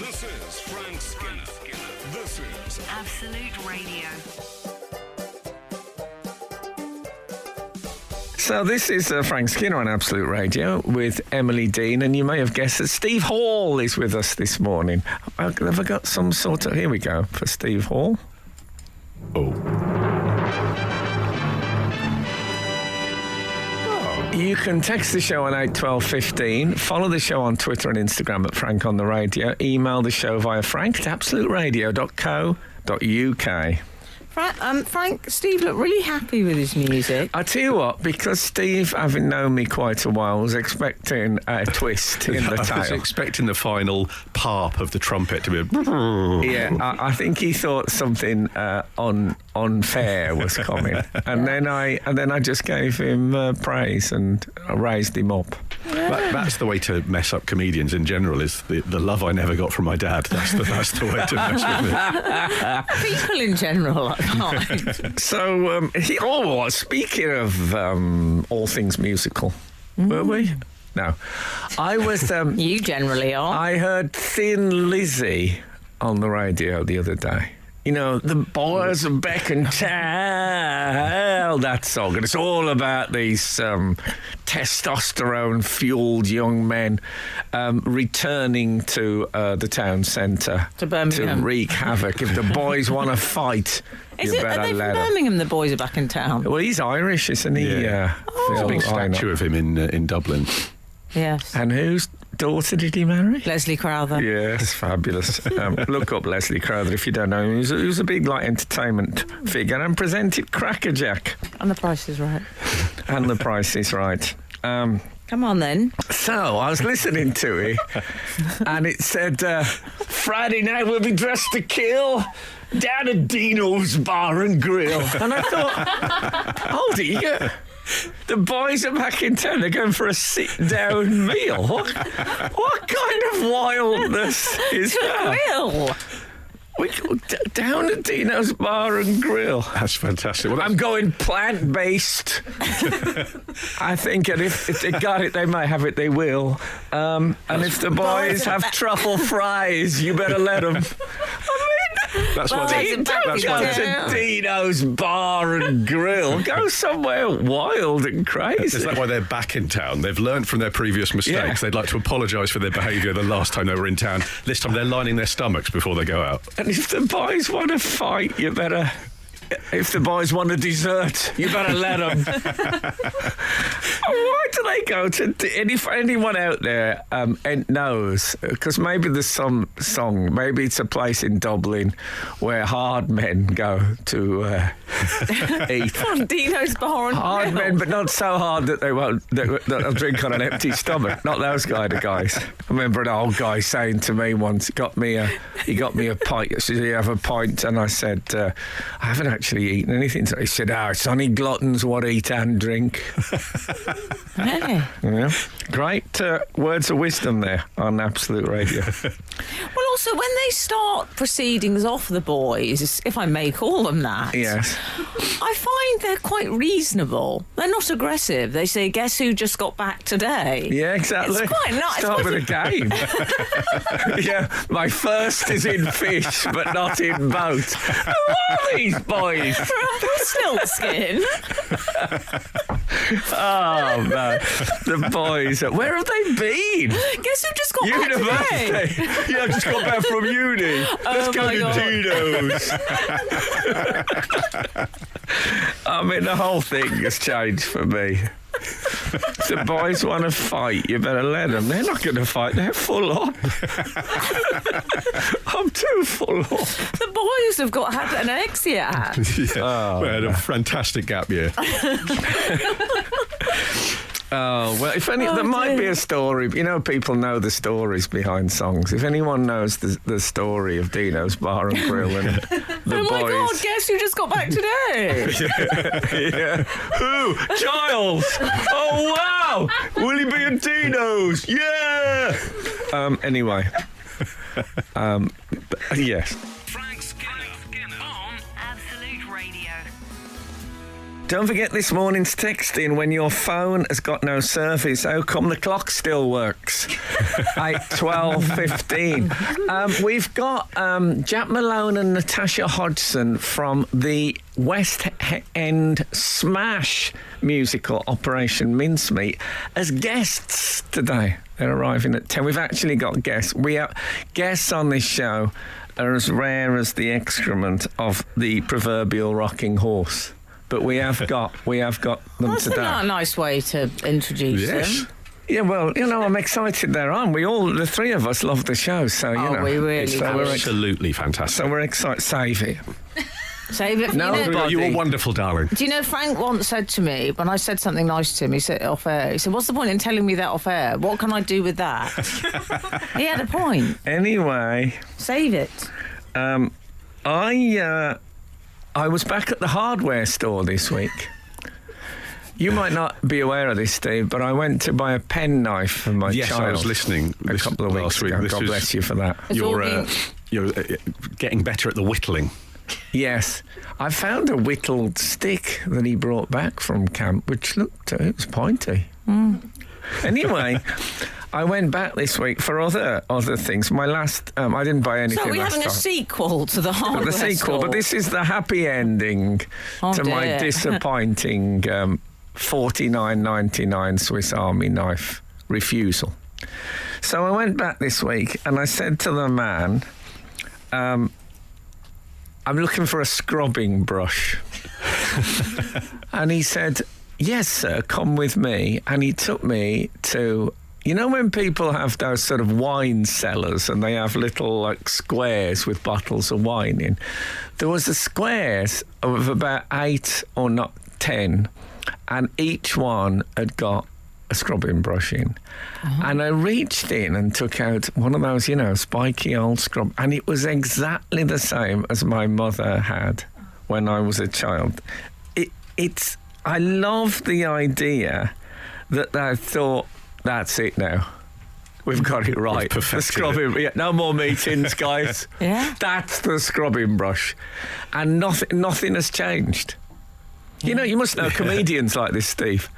This is Frank Skinner. This is Absolute Radio. So this is Frank Skinner on Absolute Radio with Emily Dean, and you may have guessed that Steve Hall is with us this morning. Have I got some sort of... Here we go, for Steve Hall. You can text the show on 81215, follow the show on Twitter and Instagram at Frank on the Radio, email the show via frank@absoluteradio.co.uk. Frank, Steve looked really happy with his music. I tell you what, because Steve, having known me quite a while, was expecting a twist in the tale. I was expecting the final parp of the trumpet to be... Yeah, I think he thought something unfair was coming, and then I just gave him praise and I raised him up. That's the way to mess up comedians in general, is the love I never got from my dad. That's the way to mess with me. People in general, I find. So, speaking of all things musical, were we? No. I was... You generally are. I heard Thin Lizzy on the radio the other day. You know, the boys are back in town, that song. And it's all about these testosterone-fueled young men returning to the town centre to Birmingham to wreak havoc. If the boys want to fight, are they from Birmingham, the boys are back in town? Well, he's Irish, isn't he? Yeah. There's a big statue of him in Dublin. Yes. And whose daughter did he marry? Leslie Crowther. Yes, fabulous. Look up Leslie Crowther if you don't know him. He was a big entertainment figure and presented Crackerjack. And The Price is Right. And The Price is Right. Come on then. So I was listening to it, and it said, Friday night we'll be dressed to kill down at Dino's Bar and Grill. And I thought, hold it, the boys are back in town. They're going for a sit-down meal. What kind of wildness is that? Grill. We go down at Dino's Bar and Grill. That's fantastic. Well, I'm going plant-based. I think, and if they got it, they might have it, they will. And if the boys have truffle fries, you better let them. That's why Don't go to Dino's Bar and Grill. Go somewhere wild and crazy. Is that why they're back in town? They've learned from their previous mistakes. Yeah. They'd like to apologise for their behaviour the last time they were in town. This time they're lining their stomachs before they go out. And if the boys want to fight, you better... If the boys want a dessert, you better let them. Why do they go to... And if anyone out there knows, because maybe there's some song, maybe it's a place in Dublin where hard men go to eat. On Dino's Bar and Hard Grill. men, but not so hard that they'll drink on an empty stomach. Not those kind of guys. I remember an old guy saying to me once, he got me a pint. He said, "Do you have a pint?" And I said, "I haven't actually eaten anything." So he said, "It's only gluttons what eat and drink." Really? Yeah. Great words of wisdom there on Absolute Radio. Well, also, when they start proceedings off the boys, if I may call them that, Yes. I find they're quite reasonable. They're not aggressive. They say, "Guess who just got back today?" Yeah, exactly. It's quite nice. Start with a game. Yeah, my first is in fish, but not in boat. Who are these boys? Stiltskin. Oh, man. The boys. Where have they been? Guess who just got back today? University. Yeah, I've just got back from uni. Let's go my to God. Dino's. I mean, the whole thing has changed for me. If the boys want to fight, you better let them. They're not going to fight. They're full on. I'm too full on. The boys have had anorexia at. We had a fantastic gap year. Oh, well, there might be a story. You know, people know the stories behind songs. If anyone knows the story of Dino's Bar and Grill and the Oh my boys... God, guess who just got back today? Yeah. Who? Giles! Oh, wow! Will he be at Dino's? Yeah! Anyway. Yes. Frank Skinner on Absolute Radio. Don't forget this morning's texting. When your phone has got no service, how come the clock still works? 8:12:15. We've got Jack Malone and Natasha Hodgson from the West End smash musical Operation Mincemeat as guests today. They're arriving at 10. We've actually got guests. We have guests on this show are as rare as the excrement of the proverbial rocking horse. But we have got them That's today. a nice way to introduce them. Yeah, well, I'm excited they're on. The three of us love the show, so, we really so do. we're Absolutely fantastic. So we're excited. Save it. Save it for No, You were wonderful, darling. Do you know, Frank once said to me, when I said something nice to him, he said off air, he said, what's the point in telling me that off air? What can I do with that? He had a point. Anyway, Save it. I was back at the hardware store this week. You might not be aware of this, Steve, but I went to buy a penknife for my Yes, child. I was listening a couple of weeks ago. God bless you for that. It's all You're getting better at the whittling. Yes, I found a whittled stick that he brought back from camp, which it was pointy. Anyway, I went back this week for other things. My last, I didn't buy anything. So are we last having time. a sequel to the hardware The sequel, store? but this is the happy ending to my dear. disappointing $49.99 Swiss Army knife refusal. So I went back this week and I said to the man, I'm looking for a scrubbing brush. And he said, yes, sir, come with me. And he took me to, when people have those sort of wine cellars and they have little squares with bottles of wine in. There was a squares of about 8 or not 10, and each one had got a scrubbing brush in. And I reached in and took out one of those, spiky old scrub, and it was exactly the same as my mother had when I was a child. I love the idea that I thought, that's it now. We've got it right. The scrubbing, no more meetings, guys. Yeah. That's the scrubbing brush. And nothing has changed. You must know comedians like this, Steve.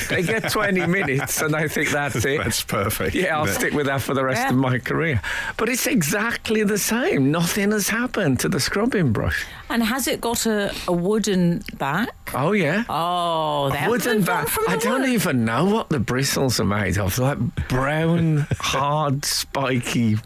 They get 20 minutes and they think that's it. That's perfect. Yeah, I'll stick with that for the rest of my career. But it's exactly the same. Nothing has happened to the scrubbing brush. And has it got a wooden back? Oh, yeah. Oh, A wooden back. I don't even know what the bristles are made of. Like brown, hard, spiky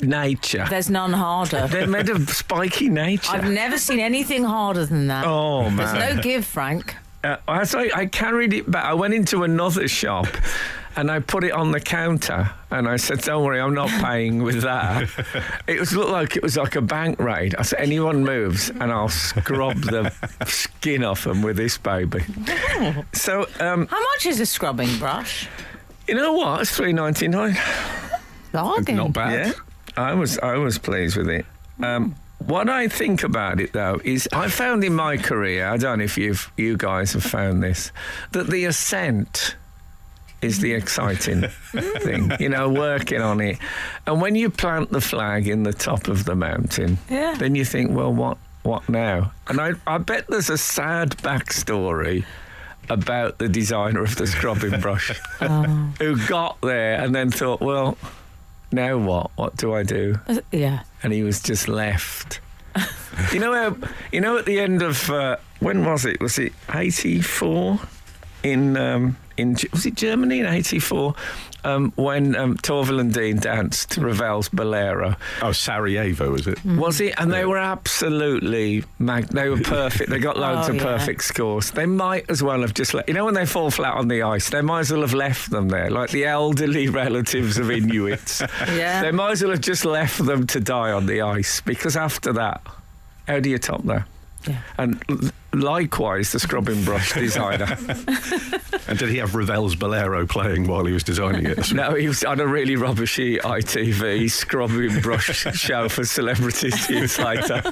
nature. There's none harder. They're made of spiky nature. I've never seen anything harder than that. Oh, man. There's no give, Frank. I carried it back. I went into another shop and I put it on the counter and I said, don't worry, I'm not paying with that. Looked like it was like a bank raid. I said, anyone moves and I'll scrub the skin off them with this baby. So, How much is a scrubbing brush? you know what? It's $3.99. Bargain. Not bad. Yeah, I was pleased with it. What I think about it, though, is I found in my career, I don't know if you guys have found this, that the ascent is the exciting thing, working on it. And when you plant the flag in the top of the mountain, then you think, well, what now? And I bet there's a sad backstory about the designer of the scrubbing brush who got there and then thought, well, now what? What do I do? Yeah. And he was just left. At the end of when was it? Was it 84 was it Germany in 84 when Torvill and Dean danced Ravel's Bolero? Oh, Sarajevo, was it? Was it? And they were absolutely they were perfect. They got loads of perfect scores. They might as well have just when they fall flat on the ice, they might as well have left them there, like the elderly relatives of Inuits. Yeah. They might as well have just left them to die on the ice, because after that, how do you top that? Yeah. And likewise, the scrubbing brush designer. And did he have Ravel's Bolero playing while he was designing it? No, he was on a really rubbishy ITV scrubbing brush show for celebrities years later.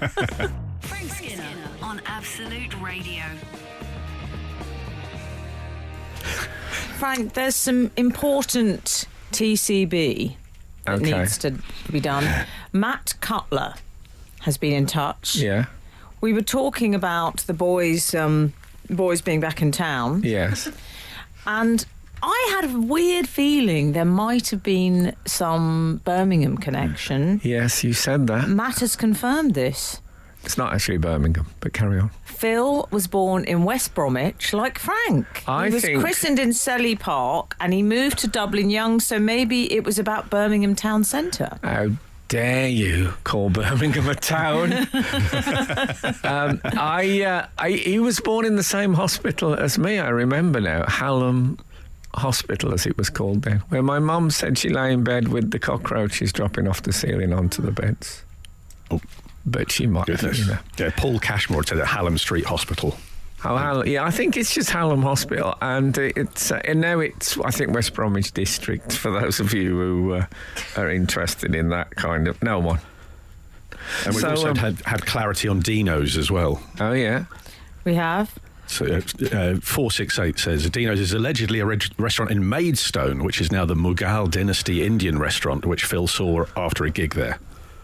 Frank Skinner on Absolute Radio. Frank, there's some important TCB that needs to be done. Matt Cutler has been in touch. Yeah. we were talking about the boys being back in town. Yes. And I had a weird feeling there might have been some Birmingham connection. Yes, you said that. Matt has confirmed this. It's not actually Birmingham, but carry on. Phil was born in West Bromwich, like Frank. I he was think- christened in Selly Park and he moved to Dublin young, so maybe it was about Birmingham town centre. How dare you call Birmingham a town? He was born in the same hospital as me, I remember now. Hallam Hospital, as it was called then, where my mum said she lay in bed with the cockroaches dropping off the ceiling onto the beds. Oh, but she might, goodness. you know. Yeah, Paul Cashmore said at Hallam Street Hospital. Oh, Hallam, yeah, I think it's just Hallam Hospital, and now it's I think West Bromwich District. For those of you who are interested in that kind of, no one. And we've So, also had clarity on Dino's as well. Oh yeah, We have. So 468 says Dino's is allegedly a restaurant in Maidstone, which is now the Mughal Dynasty Indian restaurant, which Phil saw after a gig there.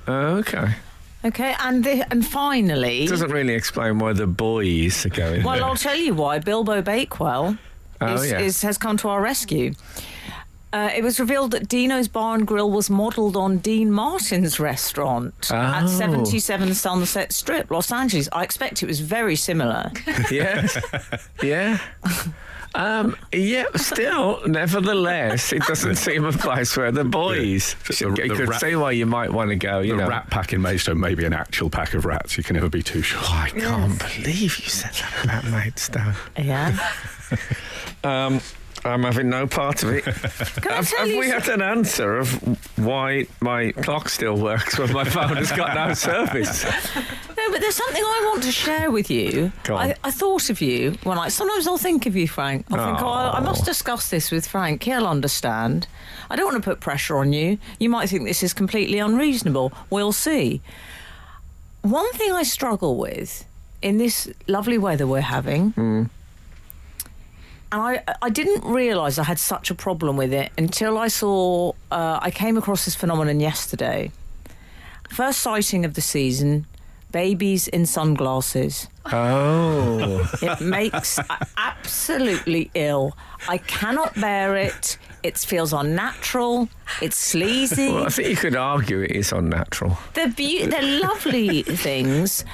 oh, okay. Okay, and finally... It doesn't really explain why the boys are going Well, there. I'll tell you why. Bilbo Bakewell Oh, yeah. has come to our rescue. It was revealed that Dino's Bar and Grill was modelled on Dean Martin's restaurant at Oh. 77 Sunset Strip, Los Angeles. I expect it was very similar. Yes. Yeah. Yeah, still, nevertheless, it doesn't seem a place where the boys... Yeah. You could see why you might want to go, you The know. rat pack in Maidstone may be an actual pack of rats. You can never be too sure. I can't believe you said that about Maidstone. Yeah. I'm having no part of it. Can I tell Have you we had an answer of why my clock still works when my phone has got no service? No, but there's something I want to share with you. Go on. I thought of you when sometimes I'll think of you, Frank. I think, I must discuss this with Frank. He'll understand. I don't want to put pressure on you. You might think this is completely unreasonable. We'll see. One thing I struggle with in this lovely weather we're having, and I didn't realise I had such a problem with it until I came across this phenomenon yesterday. First sighting of the season, babies in sunglasses. Oh. It makes absolutely ill. I cannot bear it. It feels unnatural. It's sleazy. Well, I think you could argue it is unnatural. They're lovely things.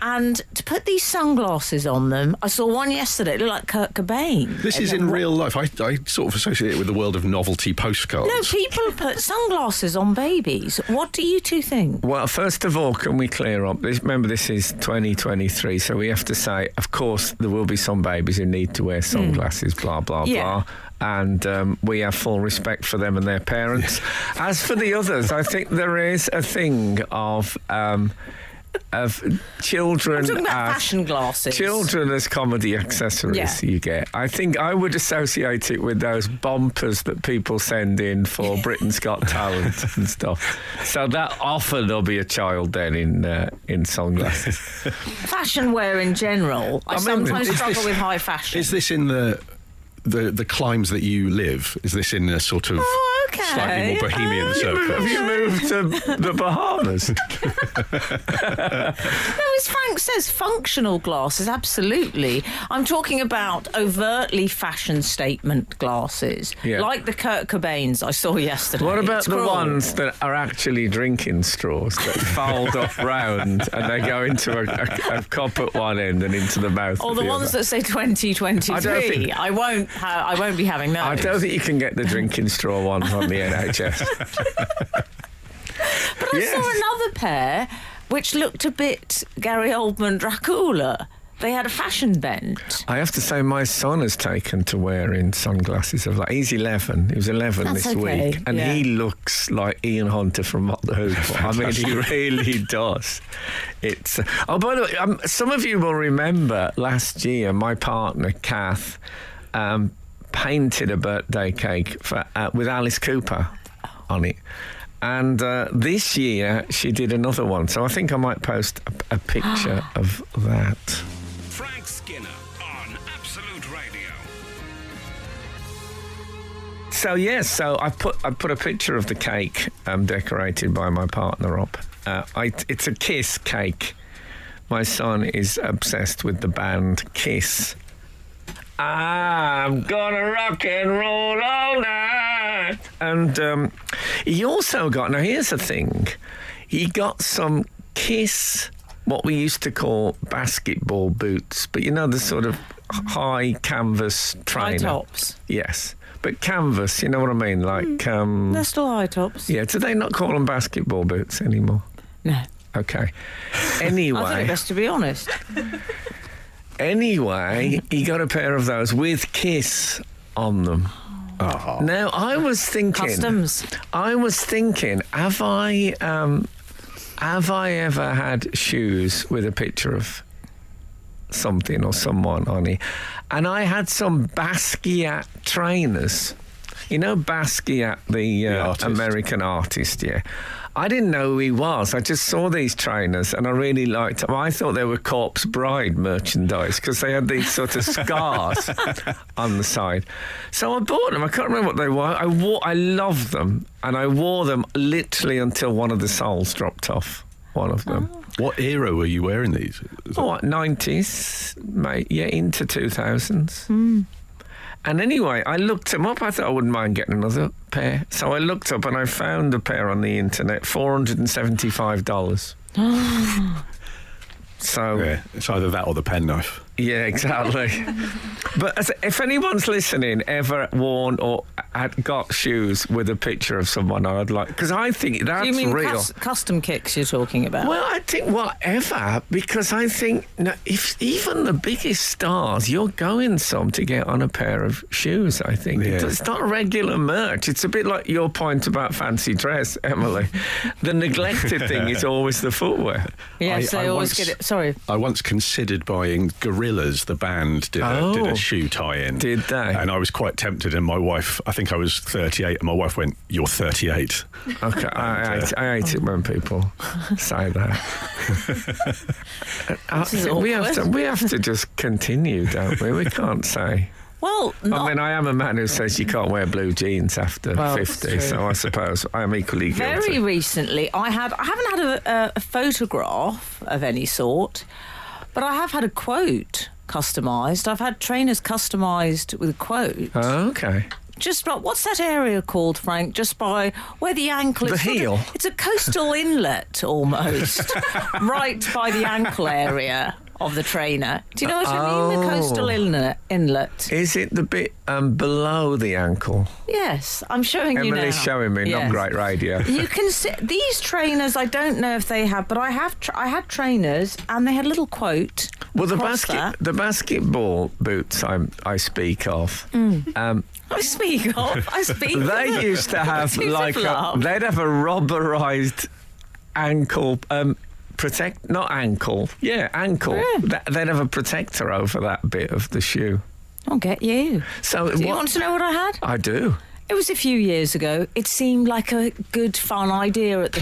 And to put these sunglasses on them, I saw one yesterday, it looked like Kurt Cobain. This is in real life. I sort of associate it with the world of novelty postcards. No, people put sunglasses on babies. What do you two think? Well, first of all, can we clear up this? Remember, this is 2023, so we have to say, of course, there will be some babies who need to wear sunglasses, blah, blah, Yeah. blah. And we have full respect for them and their parents. As for the others, I think there is a thing of children I'm talking about as fashion glasses. children as comedy accessories. Yeah. You get. I think I would associate it with those bumpers that people send in for Britain's Got Talent and stuff. So that often there'll be a child then in sunglasses. Fashion wear in general. I sometimes is struggle this- with high fashion. Is this in the climes that you live? Is this in a sort of Oh, okay. slightly more bohemian circle? Have you moved to the Bahamas? No, as Frank says, functional glasses, absolutely. I'm talking about overtly fashion statement glasses, Yeah. like the Kurt Cobains I saw yesterday. What about It's the cruel. ones that are actually drinking straws that fold up round and they go into a cup at one end and into the mouth? Or at the the ones other? that say 2023. I don't think- I won't be having those. I don't think you can get the drinking straw ones on the NHS. But I saw another pair which looked a bit Gary Oldman Dracula. They had a fashion bent. I have to say, my son has taken to wearing sunglasses. He's 11. He was 11 That's this okay, week, and yeah. he looks like Ian Hunter from What the Who. I mean, he really does. It's. Oh, by the way, some of you will remember last year, my partner Kath painted a birthday cake with Alice Cooper on it. And this year she did another one. So I think I might post a picture of that. Frank Skinner on Absolute Radio. So yes, so I put a picture of the cake decorated by my partner up. It's a kiss cake My son is obsessed with the band Kiss. I'm gonna rock and roll all night. And he also got, now here's the thing, he got some Kiss, what we used to call basketball boots, but you know, the sort of high canvas trainer. High tops. Yes, but canvas, you know what I mean? Like, They're still high tops. yeah, do they not call them basketball boots anymore? No. Okay. Anyway. I think best to be honest. Anyway, he got a pair of those with Kiss on them. Oh. Now, I was thinking... Customs. I was thinking, have I ever had shoes with a picture of something or someone on it? And I had some Basquiat trainers. You know Basquiat, the artist. American artist, yeah. I didn't know who he was. I just saw these trainers and I really liked them. I thought they were Corpse Bride merchandise because they had these sort of scars on the side. So I bought them. I can't remember what they were. I loved them, and I wore them literally until one of the soles dropped off. One of them. What era were you wearing these? Oh, 90s, mate. Yeah, into 2000s. And anyway, I looked them up. I thought I wouldn't mind getting another pair. So I looked up and I found a pair on the internet, $475. So Yeah, it's either that or the penknife. yeah, exactly. But if anyone's listening ever worn or had got shoes with a picture of someone, I'd like, because I think that's Do you mean real. custom kicks you're talking about? Well, I think whatever, because I think if even the biggest stars, you're going some to get on a pair of shoes, I think. Yeah. It's not regular merch. It's a bit like your point about fancy dress, Emily. The neglected thing is always the footwear. yes, I they always once- get it. Sorry. I once considered buying Gorillaz, the band, did a shoe tie-in. Did they? And I was quite tempted, and my wife, I think I was 38, and my wife went, "You're 38." Okay, I hate it when people say that. is we have awkward. to just continue, don't we? We can't say. Well, I mean, I am a man who says you can't wear blue jeans after Well, that's 50, true. so I suppose I am equally guilty. very recently, I haven't had a photograph of any sort, but I have had a quote customised. I've had trainers customised with a quote. Oh, okay. Just by, what's that area called, Frank? Just by where the ankle The is. sort of- heel? It's a coastal inlet almost, right by the ankle area of the trainer. Do you know what I mean? The coastal inlet. Is it the bit below the ankle? Yes, I'm showing you now. Emily's showing me, not Yes. great radio. You can see these trainers. I don't know if they have, but I have. I had trainers, and they had a little quote. Well, the across that. basketball boots I speak of. I speak of. I speak. of They them. used to have Tooth like of love. they'd have a rubberized ankle ankle. Yeah. They'd have a protector over that bit of the shoe. I'll get you. So Do you want to know what I had? I do. It was a few years ago. It seemed like a good, fun idea at the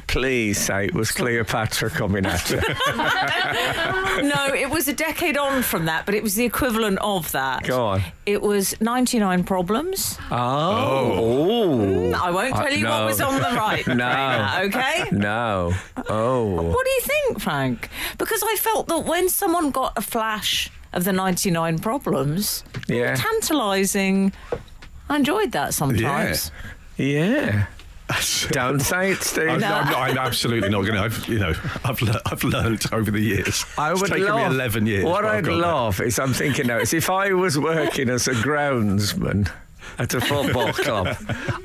Please say it was Cleopatra coming at you. time. No, it was a decade on from that, but it was the equivalent of that. Go on. It was 99 Problems. Oh. I won't tell you no. what was on the right. No. trainer, okay? No. Oh. What do you think, Frank? Because I felt that when someone got a flash of the 99 Problems, Yeah. tantalising. I enjoyed that sometimes. Yeah. Don't say it, Steve. I'm absolutely not going to. I've learned over the years. It's taken me 11 years. What but I've I'd got that. love is, I'm thinking now, is if I was working as a groundsman at a football club,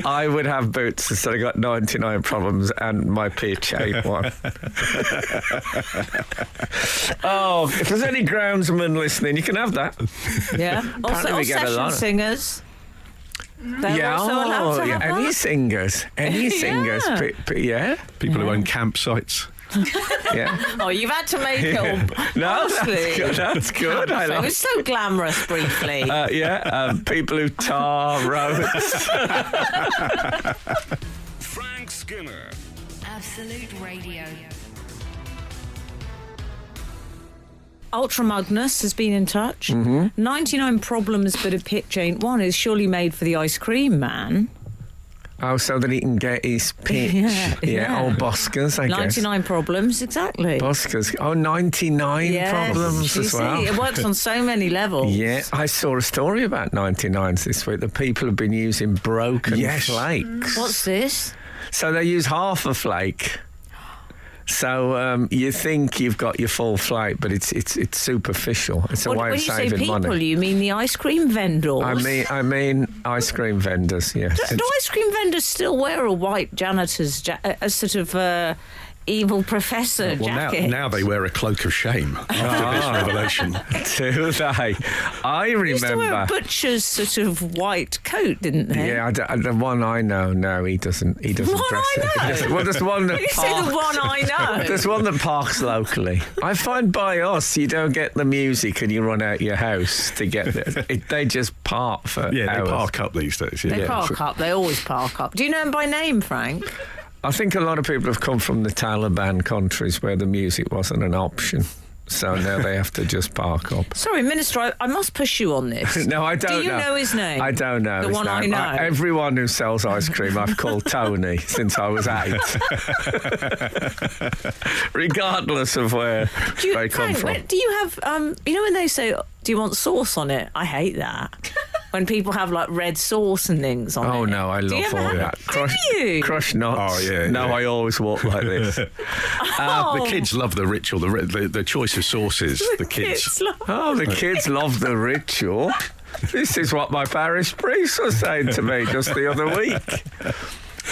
I would have boots instead of got 99 Problems and my pitch ain't one. Oh, if there's any groundsmen listening, you can have that. Yeah. Apparently Also, we get a session lot of- singers. They're also allowed to have any that. singers, Yeah. yeah, People who own campsites. yeah. Oh, you've had to make it all. No, honestly. that's good. That's good. I It like. was so glamorous briefly. People who tar roads. Frank Skinner. Absolute Radio. Ultra Magnus has been in touch. Mm-hmm. 99 Problems, but a pitch ain't one is surely made for the ice cream man. Oh, so that he can get his pitch. Yeah. Oh, buskers, I guess. 99 problems, exactly. Buskers. Oh, 99 Yes, problems you as well. see, it works on so many levels. Yeah, I saw a story about 99s this week. The people have been using broken flakes. What's this? So they use half a flake. So you think you've got your full flake, but it's superficial. It's a way of saving money. When you say people, you mean the ice cream vendors? I mean ice cream vendors. Yes. Do ice cream vendors still wear a white janitor's a sort of evil professor jacket? Now they wear a cloak of shame after this revelation. Do they? I remember. They used to wear a butcher's sort of white coat, didn't they? Yeah, the one I know. No, he doesn't. He doesn't One dress I it. know? Well, there's one that You say the one I know. There's one that parks locally. I find by us, you don't get the music and you run out your house to get it. They just park for hours. They park up these days. They park up. They always park up. Do you know him by name, Frank? I think a lot of people have come from the Taliban countries where the music wasn't an option. So now they have to just park up. Sorry, Minister, I must push you on this. No, I don't know. Do you know his name? I don't know the his one name. I know. Everyone who sells ice cream I've called Tony since I was 8. Regardless of where they come from. Do you have, you know when they say, do you want sauce on it? I hate that. When people have like red sauce and things on it. Oh no, I love all that. Crushed nuts. Oh yeah. No, I always walk like this. The kids love the ritual, the choice of sauces. The kids. The kids love the ritual. This is what my parish priest was saying to me just the other week.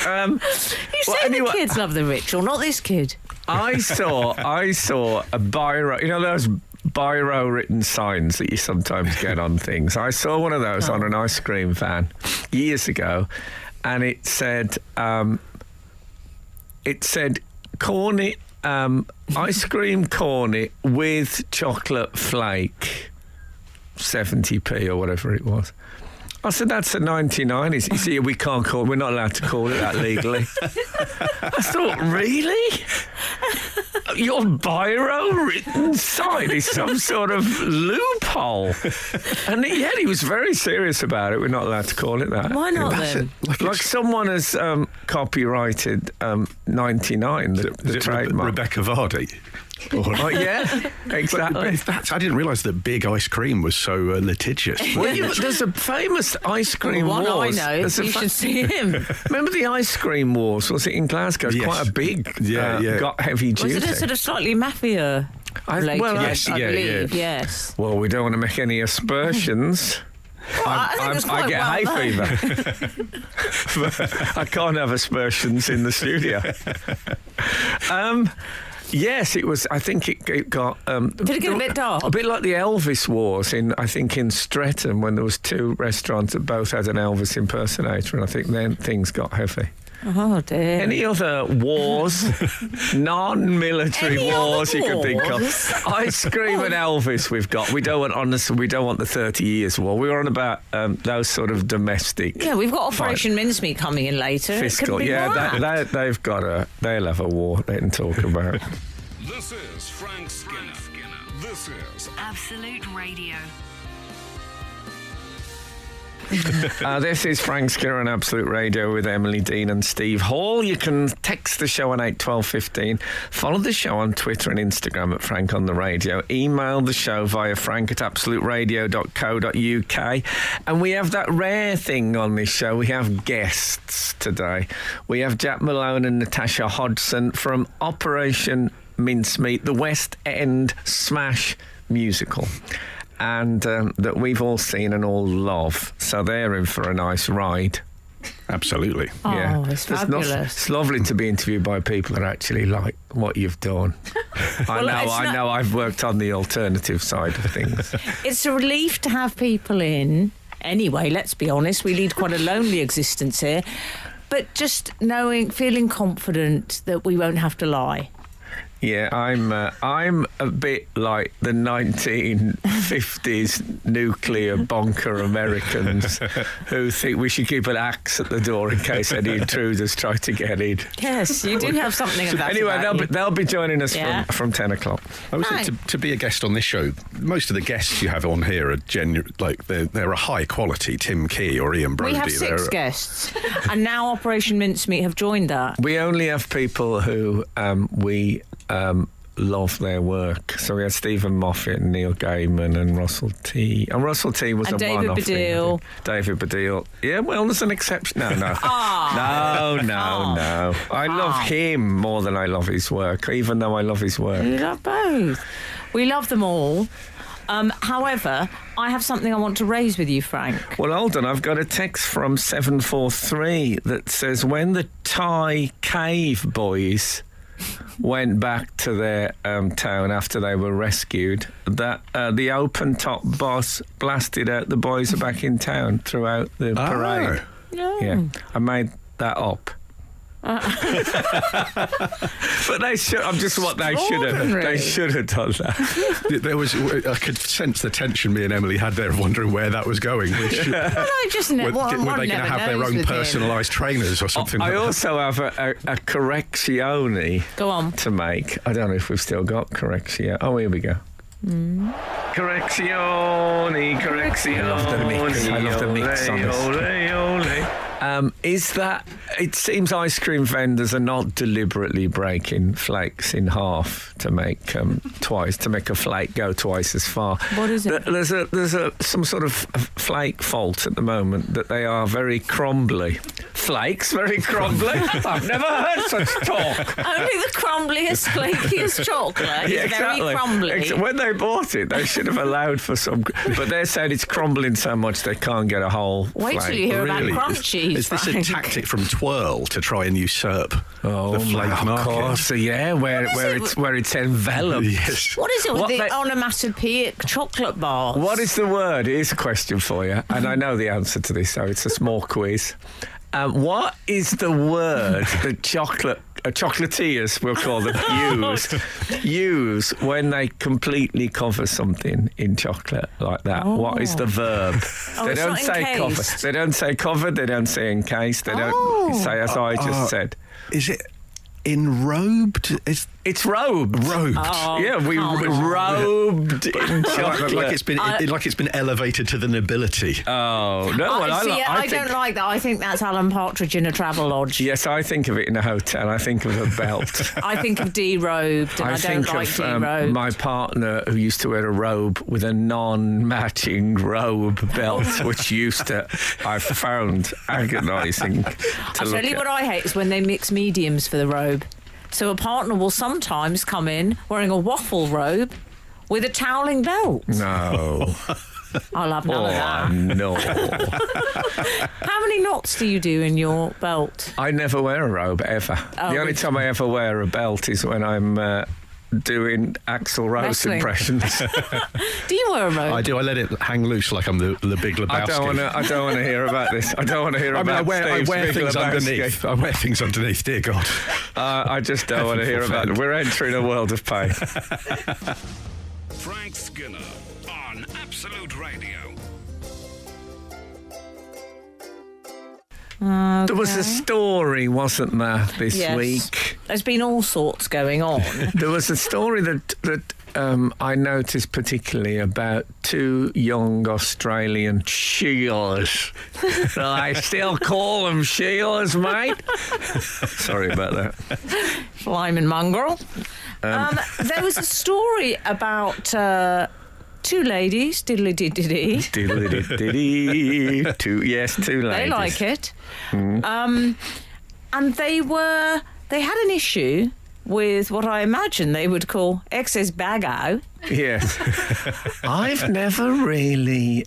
The kids love the ritual, not this kid. I saw a biro. You know those biro written signs that you sometimes get on things. I saw one of those on an ice cream van years ago, and it said cornet, ice cream cornet with chocolate flake, 70p or whatever it was. I said, that's a 99. You see, we're not allowed to call it that legally. I thought, really? Your biro written sign is some sort of loophole. And yet he was very serious about it. We're not allowed to call it that. Why not then? Like someone has copyrighted 99, the trademark. Rebecca Vardy. Oh, yeah, exactly. I didn't realise that big ice cream was so litigious. Well, there's a famous ice cream one wars. I know. You should see him. Remember the ice cream wars? Was it in Glasgow? It's quite a big, got heavy duty. Was it a sort of slightly mafia related? I believe. Yes. Well, we don't want to make any aspersions. I get hay fever. I can't have aspersions in the studio. Yes, it was. I think it got. Did it get a bit dark? A bit like the Elvis wars in Streatham, when there was 2 restaurants that both had an Elvis impersonator, and I think then things got heavy. Oh dear. Any other wars, non-military wars you can think of? Ice cream and Elvis we've got. We don't want the 30 Years' War. We were on about those sort of domestic. Yeah, we've got Operation Mincemeat coming in later. Fiscal. They'll have a war they can talk about. This is Frank Skinner. This is Absolute Radio. This is Frank Skinner on Absolute Radio with Emily Dean and Steve Hall. You can text the show on 81215. Follow the show on Twitter and Instagram at Frank on the Radio. Email the show via frank@absoluteradio.co.uk. And we have that rare thing on this show. We have guests today. We have Jack Malone and Natasha Hodgson from Operation Mincemeat, the West End smash musical. And that we've all seen and all love. So they're in for a nice ride. Absolutely. Yeah. Oh, it's fabulous. It's lovely to be interviewed by people that actually like what you've done. I know I've worked on the alternative side of things. It's a relief to have people in. Anyway, let's be honest, we lead quite a lonely existence here. But just feeling confident that we won't have to lie. Yeah, I'm a bit like the 1950 50s nuclear bonker Americans who think we should keep an axe at the door in case any intruders try to get in. Yes, you do have something of that. Anyway, about they'll be joining us from 10 o'clock. I was Right. to be a guest on this show. Most of the guests you have on here are they're a high quality. Tim Key or Ian Brody. We have 6 guests, and now Operation Mincemeat have joined that. We only have people who we love their work. So we had Stephen Moffat and Neil Gaiman and Russell T. And Russell T was And a David one-off Baddiel. thing. David Baddiel. Yeah, well, there's an exception. No. No. I love him more than I love his work, even though I love his work. We love both. We love them all. However, I have something I want to raise with you, Frank. Well, hold on. I've got a text from 743 that says when the Thai cave boys went back to their town after they were rescued, that the open-top boss blasted out the boys are back in town throughout the parade. Yeah, I made that up. But they should. I'm just what they should have. They should have done that. I could sense the tension me and Emily had there, wondering where that was going. Well, I just Were they going to have their own personalised trainers or something? I also have a correczione Go on. to make. I don't know if we've still got correczione. Oh, here we go. Correczione. I love the mix on this. Is that it seems ice cream vendors are not deliberately breaking flakes in half to make to make a flake go twice as far. What is it? There's some sort of flake fault at the moment that they are very crumbly. Flakes very crumbly? I've never heard such talk. Only the crumbliest, flakiest chocolate is very crumbly. When they bought it, they should have allowed for some. But they're saying it's crumbling so much they can't get a whole Wait flake. till you hear about crunchies. Is this a tactic from Twirl to try and usurp Oh, the flake of market? course, yeah, where it's enveloped. Yes. What is it with What the they- onomatopoeic chocolate bars? What is the word? Here's a question for you, and I know the answer to this, so it's a small quiz. What is the word that chocolatiers, we'll call them, use when they completely cover something in chocolate like that? What is the verb? Oh, They it's don't not say cover. encased. They don't say covered. They don't say encased. They don't say as I just said. Is it enrobed? It's robed. Robed. Oh, Yeah, we come on. robed in chocolate. like it's been elevated to the nobility. Oh no! Well, I don't like that. I think that's Alan Partridge in a travel lodge. Yes, I think of it in a hotel. I think of a belt. I think of derobed, and I, don't think like of derobed. my partner who used to wear a robe with a non-matching robe belt, which used to, I found agonising. I tell you what I hate is when they mix mediums for the robe. So a partner will sometimes come in wearing a waffle robe with a toweling belt. No. I'll have none of that. No. How many knots do you do in your belt? I never wear a robe, ever. Oh, the only time I ever wear a belt is when I'm doing Axl Rose Wrestling. impressions. Do you wear a robe? I do. I let it hang loose like I'm the Big Lebowski. I don't want to hear about this. I don't want to hear I about wear Steve's Big things Lebowski. underneath. I wear things underneath. Dear God. I just don't want to hear about it. We're entering a world of pain. Frank Skinner on Absolute Radio. There was a story, wasn't there, this Yes. week? There's been all sorts going on. There was a story that I noticed particularly about 2 young Australian Sheilas. I still call them Sheilas, mate. Sorry about that. Flyman mongrel. There was a story about 2 ladies, diddly-diddy. Diddly-diddy. 2 ladies. They like it. And they had an issue with what I imagine they would call excess bago. Yes. I've never really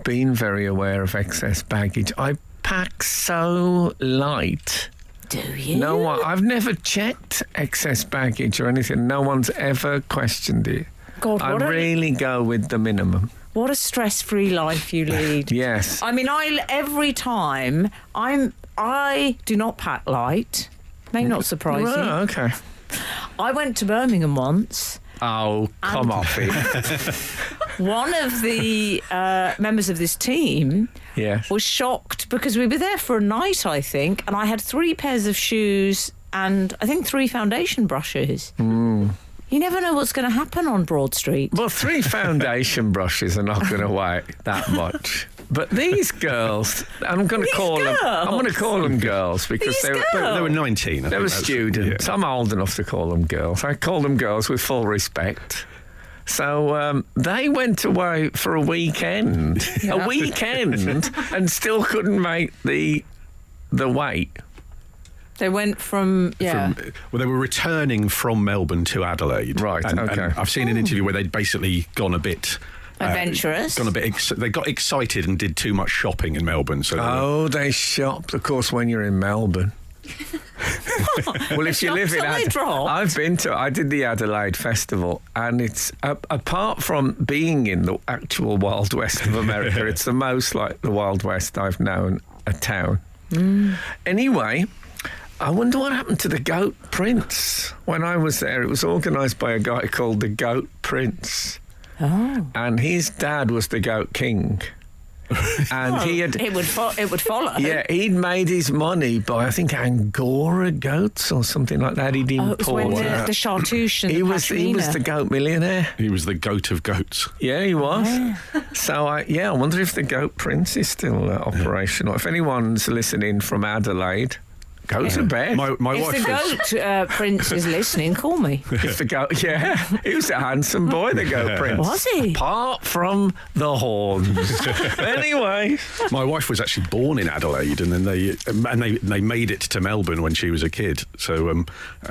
been very aware of excess baggage. I pack so light. Do you? No one. I've never checked excess baggage or anything. No one's ever questioned it. God, I what really go with the minimum. what a stress-free life you lead. Yes. I mean, every time I do not pack light. May not surprise you. Oh, okay. I went to Birmingham once. Oh, come off it. One of the members of this team was shocked because we were there for a night, I think, and I had 3 pairs of shoes and I think 3 foundation brushes. You never know what's going to happen on Broad Street. Well, 3 foundation brushes are not going to weigh that much. But these girls, I'm going to call them girls because they were 19. They were students. I'm old enough to call them girls. I call them girls with full respect. So they went away for a weekend, and still couldn't make the weight. They went from. Well, they were returning from Melbourne to Adelaide. Right. And I've seen an interview where they'd basically gone a bit. Adventurous. They got excited and did too much shopping in Melbourne. So they shopped, of course, when you're in Melbourne. Well, if you live in Adelaide, I did the Adelaide Festival, and it's apart from being in the actual Wild West of America, it's the most like the Wild West I've known a town. Anyway, I wonder what happened to the Goat Prince when I was there. It was organised by a guy called the Goat Prince, and his dad was the Goat King. And it would follow. Yeah, he'd made his money by I think Angora goats or something like that. He'd import. It was when the Chartouche and he was the goat millionaire. He was the goat of goats. Yeah, he was. So I wonder if the Goat Prince is still operational. If anyone's listening from Adelaide. Go to bed. My if wife the Goat Prince is listening, call me. If the goat, he was a handsome boy, the Goat Prince. Was he? Apart from the horns. Anyway, my wife was actually born in Adelaide, and then they made it to Melbourne when she was a kid. So,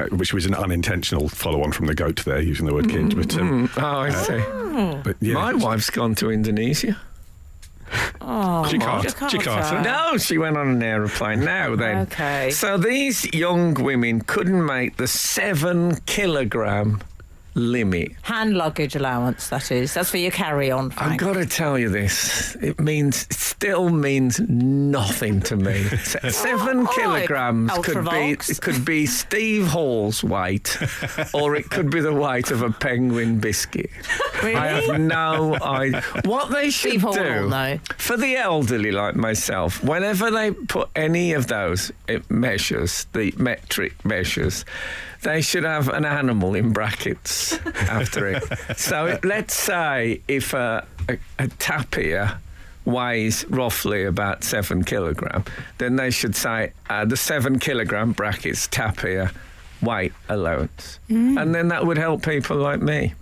which was an unintentional follow-on from the goat there, using the word kid. But I see. But yeah, my wife's gone to Indonesia. Jakarta. No, she went on an aeroplane. Now then. Okay. So these young women couldn't make the 7 kilogram limit. Hand luggage allowance, that is. That's for your carry-on, Frank. I've got to tell you this. It still means nothing to me. 7 kilograms could be Steve Hall's weight, or it could be the weight of a penguin biscuit. Really? I have no idea. What they should do for the elderly like myself, whenever they put any of those measures, the metric measures, they should have an animal in brackets after it. So let's say if a tapir weighs roughly about 7 kilogram, then they should say the 7 kilogram brackets tapir weight allowance, and then that would help people like me.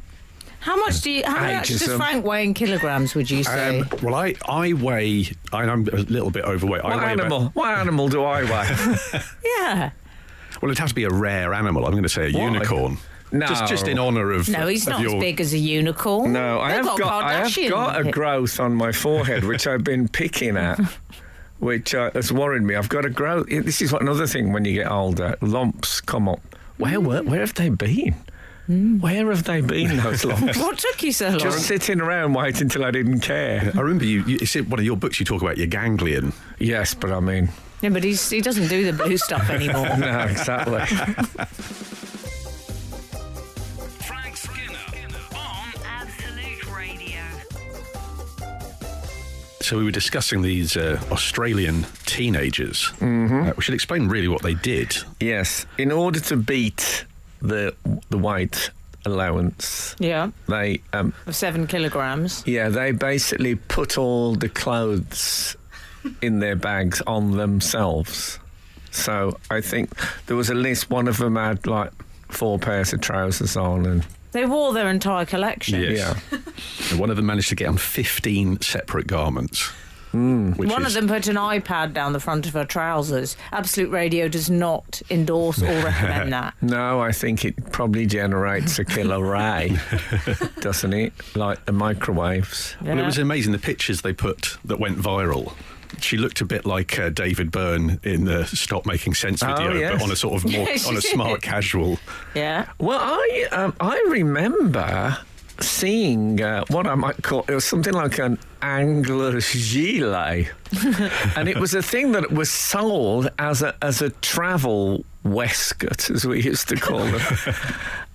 How much does Frank weigh in kilograms, would you say? Well, I weigh. I'm a little bit overweight. What animal do I weigh? Yeah. Well, it'd have to be a rare animal. I'm going to say a unicorn. No. Just in honour of. No, he's not as big as a unicorn. No, I have got a growth on my forehead, which I've been picking at, which has worried me. I've got a growth. This is another thing when you get older. Lumps come up. Where have they been? Where have they been, those lumps? What took you so long? Just sitting around waiting till I didn't care. I remember it's in one of your books you talk about your ganglion. Yes, but I mean... Yeah, but he doesn't do the blue stuff anymore. No, exactly. Frank Skinner on Absolute Radio. So we were discussing these Australian teenagers. We should explain really what they did. Yes. In order to beat the weight allowance. Yeah. They... of 7 kilograms. Yeah, they basically put all the clothes in their bags on themselves. So I think there was a list. One of them had like 4 pairs of trousers on, and they wore their entire collection. Yes. Yeah. And one of them managed to get on 15 separate garments. One of them put an iPad down the front of her trousers. Absolute Radio does not endorse or recommend that. No, I think it probably generates a killer ray, doesn't it? Like the microwaves. Yeah. Well, it was amazing, the pictures they put that went viral. She looked a bit like David Byrne in the Stop Making Sense video, yes. but on a sort of more on a smart casual. Yeah. Well, I remember seeing what I might call, it was something like an angler's gilet, and it was a thing that was sold as a travel waistcoat, as we used to call them.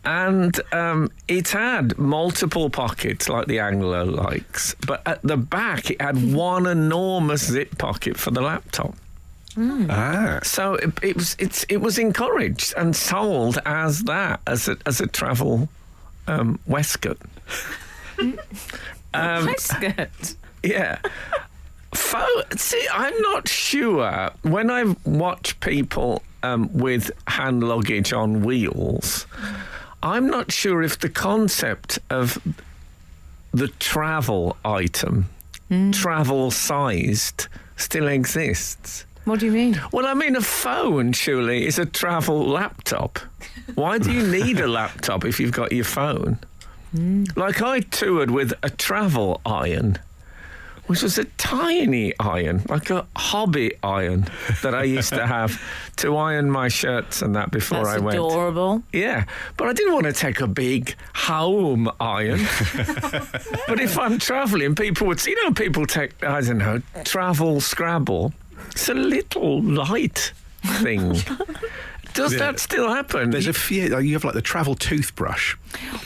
And it had multiple pockets like the Angler likes, but at the back it had one enormous zip pocket for the laptop. So it was encouraged and sold as that, as a travel waistcoat. Waistcoat. Yeah. See, I'm not sure. When I watch people with hand luggage on wheels, I'm not sure if the concept of the travel item, travel-sized, still exists. What do you mean? Well, I mean, a phone, surely, is a travel laptop. Why do you need a laptop if you've got your phone? Like, I toured with a travel iron, which was a tiny iron, like a hobby iron that I used to have to iron my shirts and that before I went. That's adorable. Yeah, but I didn't want to take a big home iron. But if I'm travelling, people would see, people take, I don't know, travel Scrabble. It's a little light thing. Does that still happen? There's a few. You have like the travel toothbrush.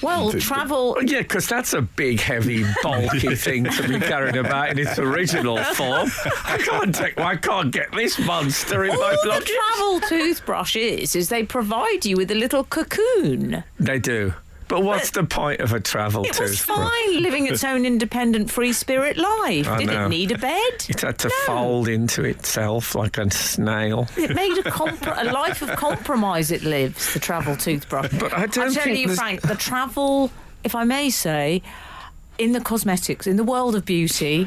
Well, travel. Oh, yeah, because that's a big, heavy, bulky thing to be carried about in its original form. I can't get this monster in my All luggage. the travel toothbrush is they provide you with a little cocoon. They do. But what's the point of a travel It toothbrush? was fine living its own independent, free spirit life. I Did know. it need a bed? It had to fold into itself like a snail. It made a life of compromise. It lives, the travel toothbrush. But I don't tell think you, there's- Frank, the travel, if I may say, in the cosmetics, in the world of beauty,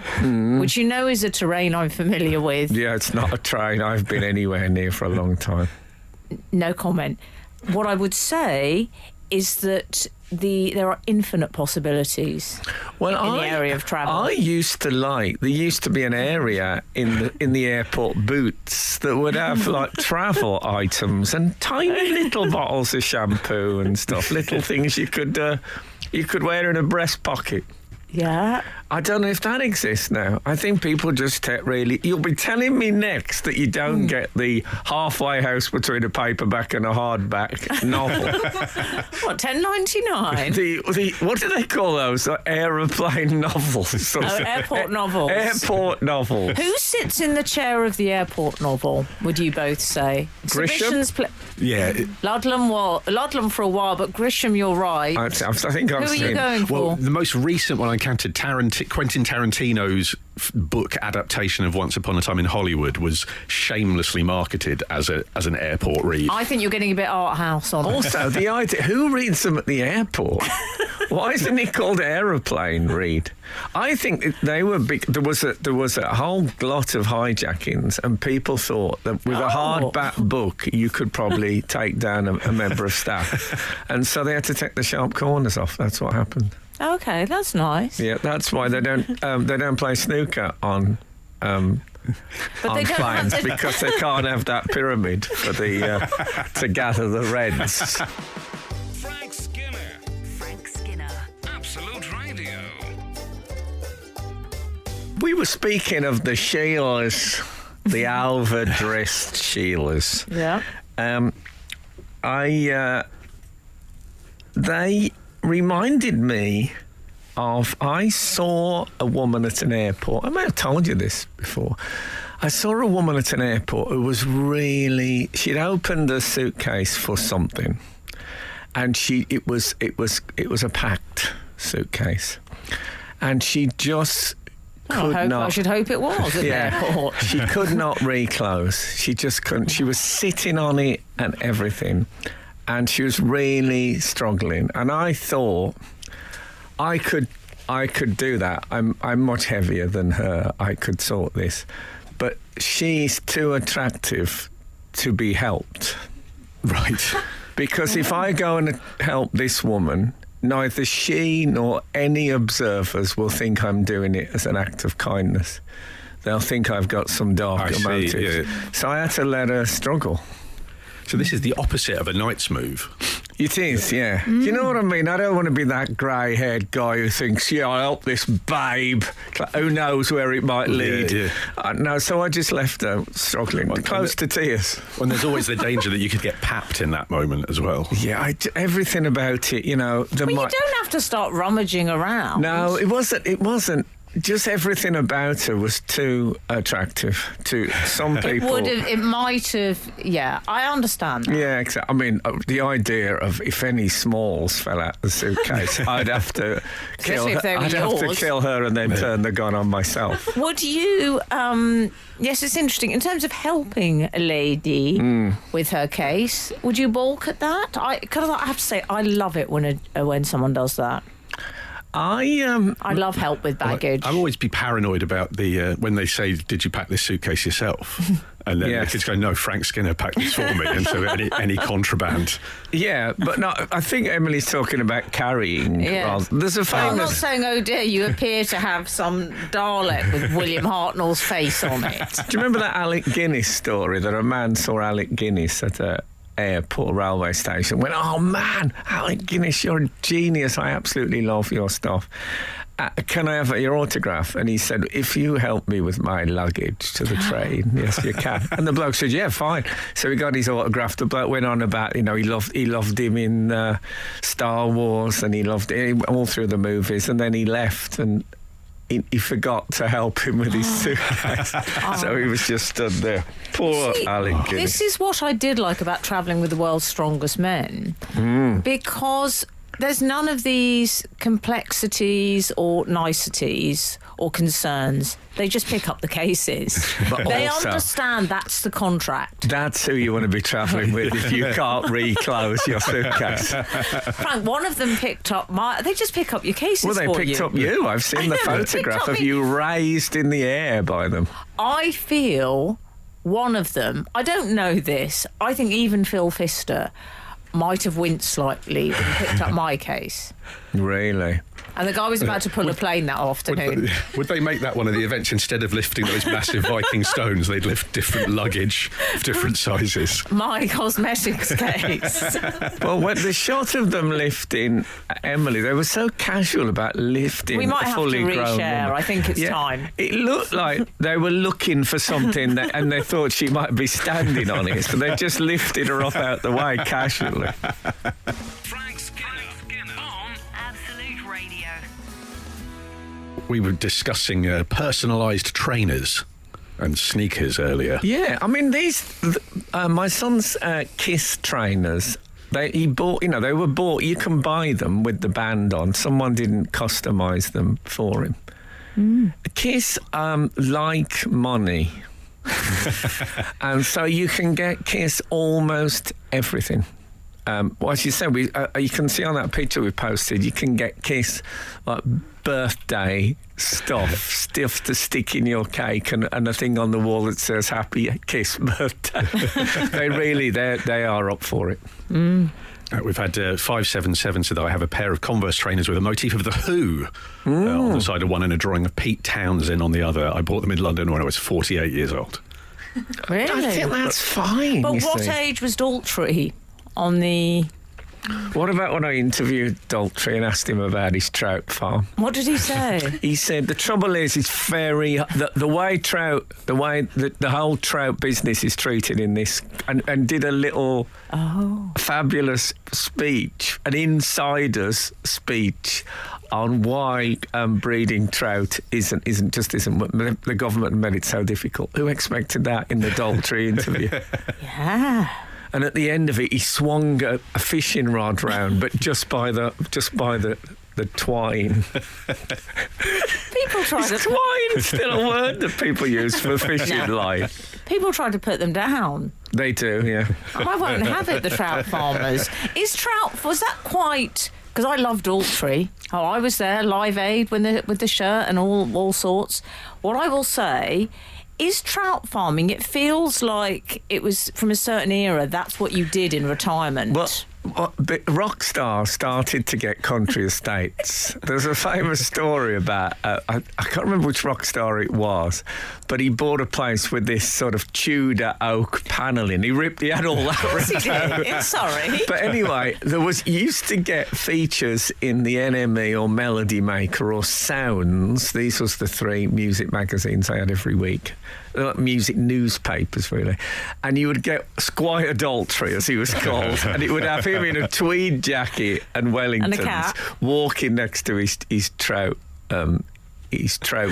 which you know is a terrain I'm familiar with. Yeah, it's not a train I've been anywhere near for a long time. No comment. What I would say is that there are infinite possibilities in the area of travel. I used to there used to be an area in the airport boots that would have like travel items and tiny little bottles of shampoo and stuff, little things you could wear in a breast pocket. Yeah. I don't know if that exists now. I think people just take really... You'll be telling me next that you don't get the halfway house between a paperback and a hardback novel. What, $10.99? What do they call those? Aeroplane novels. Airport novels. Airport novels. Who sits in the chair of the airport novel, would you both say? Grisham? Yeah. Ludlam for a while, but Grisham, you're right. I think I've Who are seen... you going for? Well, the most recent one I encountered, Quentin Tarantino's book adaptation of Once Upon a Time in Hollywood was shamelessly marketed as an airport read. I think you're getting a bit art house on it. Also, the idea... Who reads them at the airport? Why isn't it called aeroplane read? I think they were big... There was a whole lot of hijackings, and people thought that with a hardback book, you could probably take down a member of staff. And so they had to take the sharp corners off. That's what happened. Okay, that's nice. Yeah, that's why they don't play snooker on planes, because they can't have that pyramid for to gather the reds. Frank Skinner. Frank Skinner. Absolute Radio. We were speaking of the Sheilas, the over-dressed Sheilas. Yeah. They reminded me of, I saw a woman at an airport. I may have told you this before. I saw a woman at an airport who was she'd opened a suitcase for something, and it was a packed suitcase, and she just I should hope it was at the airport. She could not reclose. She just couldn't. She was sitting on it and everything, and she was really struggling. And I thought, I could do that. I'm much heavier than her. I could sort this, but she's too attractive to be helped. Right. Because if I go and help this woman, neither she nor any observers will think I'm doing it as an act of kindness. They'll think I've got some darker motives. Yeah. So I had to let her struggle. So this is the opposite of a knight's move. It is, yeah. Do you know what I mean? I don't want to be that grey-haired guy who thinks, yeah, I'll help this babe. Who knows where it might lead? Yeah. No, so I just left her struggling, close to tears. And there's always the danger that you could get papped in that moment as well. Yeah, everything about it, you know. Well, you don't have to start rummaging around. No, it wasn't. Just everything about her was too attractive to some people. It might have. Yeah, I understand that. Yeah, exactly. I mean, the idea of if any smalls fell out the suitcase, I'd have to kill her. I'd have to kill her and then turn the gun on myself. Would you? Yes, it's interesting. In terms of helping a lady with her case, would you balk at that? Because I have to say, I love it when someone does that. I love help with baggage. I'll always be paranoid about the when they say, "Did you pack this suitcase yourself?" And then the kids go, "No, Frank Skinner packed this for me." And so any contraband. Yeah, but no, I think Emily's talking about carrying. Yeah. There's a famous. I'm not saying, oh dear, you appear to have some Dalek with William Hartnell's face on it. Do you remember that Alec Guinness story that a man saw Alec Guinness at a airport railway station, went, "Oh man, Alec Guinness, you're a genius, I absolutely love your stuff, can I have your autograph?" And he said, "If you help me with my luggage to the train." "Yes, you can." And the bloke said, "Yeah, fine." So he got his autograph. The bloke went on about, he loved him in Star Wars, and he loved him all through the movies, and then he left and he forgot to help him with his suitcase. So he was just stood there. Poor Alec Guinness. This is what I did like about travelling with the world's strongest men. Because there's none of these complexities or niceties or concerns. They just pick up the cases. But they also, understand that's the contract. That's who you want to be travelling with if you can't reclose your suitcase. Frank, one of them picked up they just pick up your cases. Well, they for picked you. up you. I've seen the photograph of you raised in the air by them. I feel one of them, I don't know this, I think even Phil Pfister might have winced slightly when he picked up my case. Really? And the guy was about to pull a plane that afternoon. Would they make that one of the events? Instead of lifting those massive Viking stones, they'd lift different luggage of different sizes? My cosmetics case. Well, when the shot of them lifting Emily, they were so casual about lifting We might a have fully to grown reshare. woman. I think it's time. It looked like they were looking for something and they thought she might be standing on it, so they just lifted her up out the way casually. Frank Skinner on Absolute Radio. We were discussing personalised trainers and sneakers earlier. Yeah, I mean, my son's Kiss trainers, they were bought, you can buy them with the band on. Someone didn't customise them for him. Kiss like money. And so you can get Kiss almost everything. As you said, you can see on that picture we posted, you can get Kiss like birthday stuff to stick in your cake and a thing on the wall that says "Happy Kiss Birthday." they are up for it. We've had 577 said that I have a pair of Converse trainers with a motif of The Who on the side of one and a drawing of Pete Townsend on the other. I bought them in London when I was 48 years old. Really? I think that's fine. But what age was Daltrey on the... What about when I interviewed Daltrey and asked him about his trout farm? What did he say? He said the trouble is it's very the way the whole trout business is treated in this, and did a little fabulous speech, an insider's speech on why breeding trout isn't the government made it so difficult. Who expected that in the Daltrey interview? Yeah. And at the end of it, he swung a fishing rod round, but just by the twine. People try to... Twine's still a word that people use for fishing line. People try to put them down. They do, yeah. I won't have it, the trout farmers. Was that quite... Because I love Daltrey. Oh, I was there, Live Aid with the shirt and all sorts. What I will say... Is trout farming, it feels like it was from a certain era, that's what you did in retirement. Well, rock stars started to get country estates. There's a famous story about, I can't remember which rock star it was, but he bought a place with this sort of Tudor oak panelling. He had all that ripped out. Sorry. But anyway, used to get features in the NME or Melody Maker or Sounds. These was the 3 music magazines I had every week. Music newspapers, really. And you would get Squire Daltrey, as he was called, and it would have him in a tweed jacket and Wellingtons, and a cat, walking next to his trout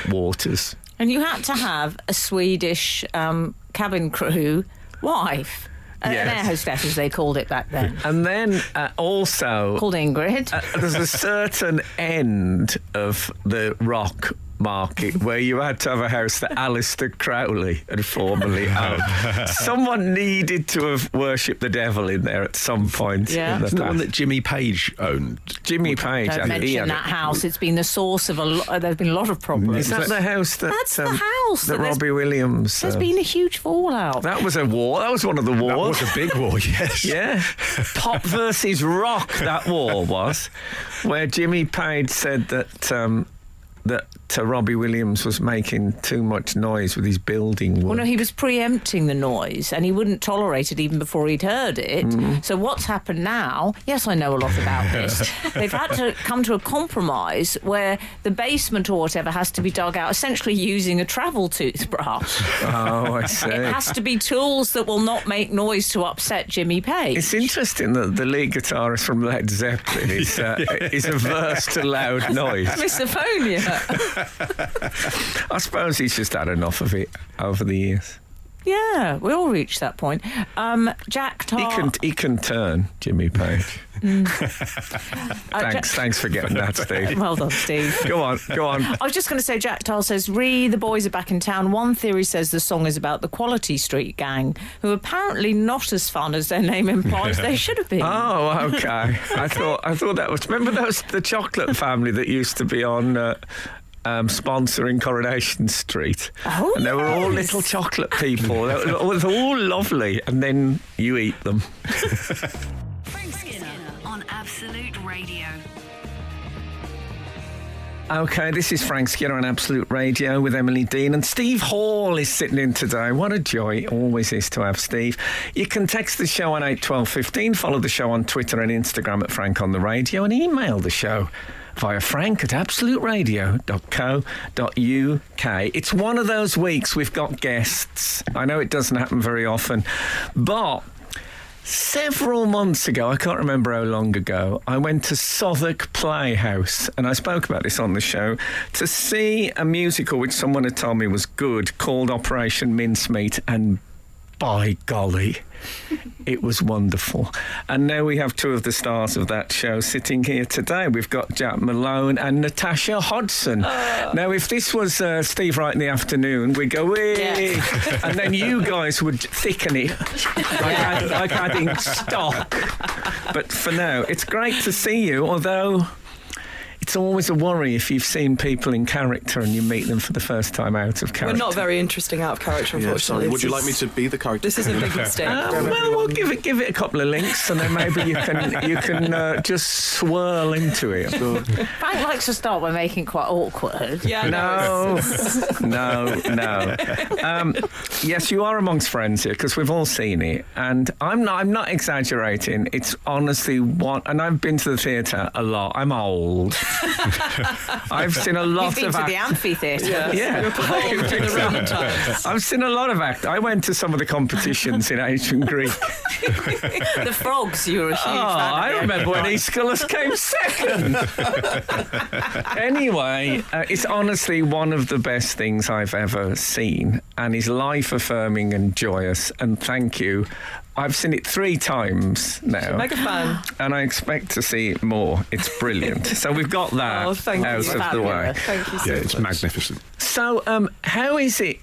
waters. And you had to have a Swedish cabin crew wife. An air hostess, as they called it back then. And then also... Called Ingrid. There's a certain end of the rock market where you had to have a house that Alistair Crowley had formerly owned. Someone needed to have worshipped the devil in there at some point. Yeah. In Isn't the one that Jimmy Page owned? Jimmy Page. Don't mention that house. It's been the source of there's been a lot of problems. Is that the house that... That's the house. That Robbie Williams... There's been a huge fallout. That was a war. That was one of the wars. That was a big war, yes. Yeah. Pop versus rock, that war was, where Jimmy Page said that Robbie Williams was making too much noise with his building work. Well, no, he was preempting the noise and he wouldn't tolerate it even before he'd heard it. So what's happened now, yes, I know a lot about this, they've had to come to a compromise where the basement or whatever has to be dug out, essentially using a travel toothbrush. Oh, I see. It has to be tools that will not make noise to upset Jimmy Page. It's interesting that the lead guitarist from Led Zeppelin is averse to loud noise. Misophonia. I suppose he's just had enough of it over the years. Yeah, we all reached that point. Jack Tar... He can turn, Jimmy Page. Thanks for getting that, Steve. Well done, Steve. Go on. I was just going to say, Jack Tar says, the boys are back in town. One theory says the song is about the Quality Street gang, who are apparently not as fun as their name implies they should have been. Oh, okay. I thought that was... Remember the chocolate family that used to be on... sponsoring Coronation Street. Oh, and they were all little chocolate people. It was all lovely, and then you eat them. Frank Skinner on Absolute Radio. Okay, this is Frank Skinner on Absolute Radio with Emily Dean, and Steve Hall is sitting in today. What a joy it always is to have Steve. You can text the show on 81215, follow the show on Twitter and Instagram at Frank on the Radio, and email the show via frank@absoluteradio.co.uk. It's one of those weeks we've got guests. I know it doesn't happen very often, but several months ago, I can't remember how long ago, I went to Southwark Playhouse, and I spoke about this on the show, to see a musical which someone had told me was good, called Operation Mincemeat, and by golly, it was wonderful. And now we have 2 of the stars of that show sitting here today. We've got Jack Malone and Natasha Hodgson. Now, if this was Steve Wright in the afternoon, we'd go, "Wee!" And then you guys would thicken it like adding stock. But for now, it's great to see you, although... It's always a worry if you've seen people in character and you meet them for the first time out of character. We're not very interesting out of character, unfortunately. Would you like me to be the character? This is a big mistake. Well, we'll give it a couple of links, and then maybe you can just swirl into it. Sure. Frank likes to start by making it quite awkward. Yeah, No. Yes, you are amongst friends here because we've all seen it, and I'm not exaggerating. It's honestly one, and I've been to the theatre a lot. I'm old. I've seen a lot You've been of to the amphitheatre. Yeah. I've seen a lot of act. I went to some of the competitions in ancient Greek. The frogs, you were a huge fan of. I remember when Aeschylus came second. Anyway, it's honestly one of the best things I've ever seen, and is life-affirming and joyous, and thank you. I've seen it 3 times now. Mega fan. And I expect to see it more. It's brilliant. So we've got that out thank you. of the way. Thank you so Yeah, much. it's magnificent. So how is it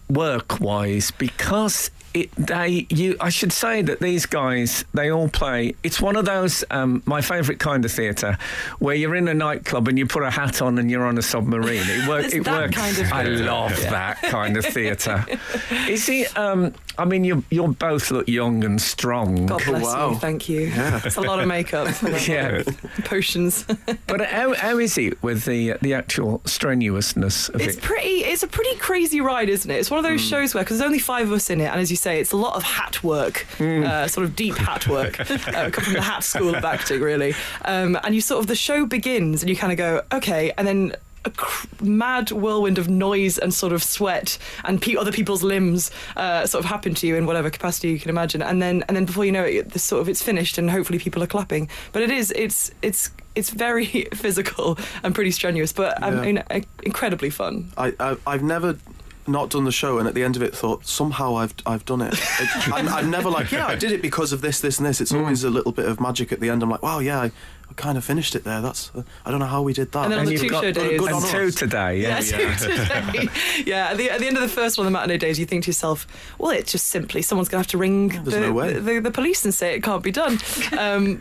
work-wise? Because I should say that these guys, they all play. It's one of those my favourite kind of theatre where you're in a nightclub and you put a hat on and you're on a submarine. It works. Kind of I love that kind of theatre. Is it? I mean, you both look young and strong. God bless wow. you. Thank you. Yeah. It's a lot of makeup. Yeah. Potions. But how is it with the actual strenuousness of It's it? It's a pretty crazy ride, isn't it? It's one of those shows where, because there's only 5 of us in it, and as you say, it's a lot of hat work, sort of deep hat work. Come from the hat school of acting, really. And you sort of, the show begins, and you kind of go, okay, and then a mad whirlwind of noise and sort of sweat and other people's limbs sort of happen to you in whatever capacity you can imagine, and then before you know it, it's finished, and hopefully people are clapping. But it's very physical and pretty strenuous, but incredibly fun. I've never not done the show, and at the end of it thought, somehow I've done it. I'm never like, I did it because of this, and this. It's always a little bit of magic at the end. I'm like, wow, I kind of finished it there. That's I don't know how we did that. And then on the you've got two-show days, and 2 today, yeah. Yeah, 2 today. Yeah, at the end of the first one, the matinee days, you think to yourself, well, it's just simply someone's going to have to ring the police and say it can't be done.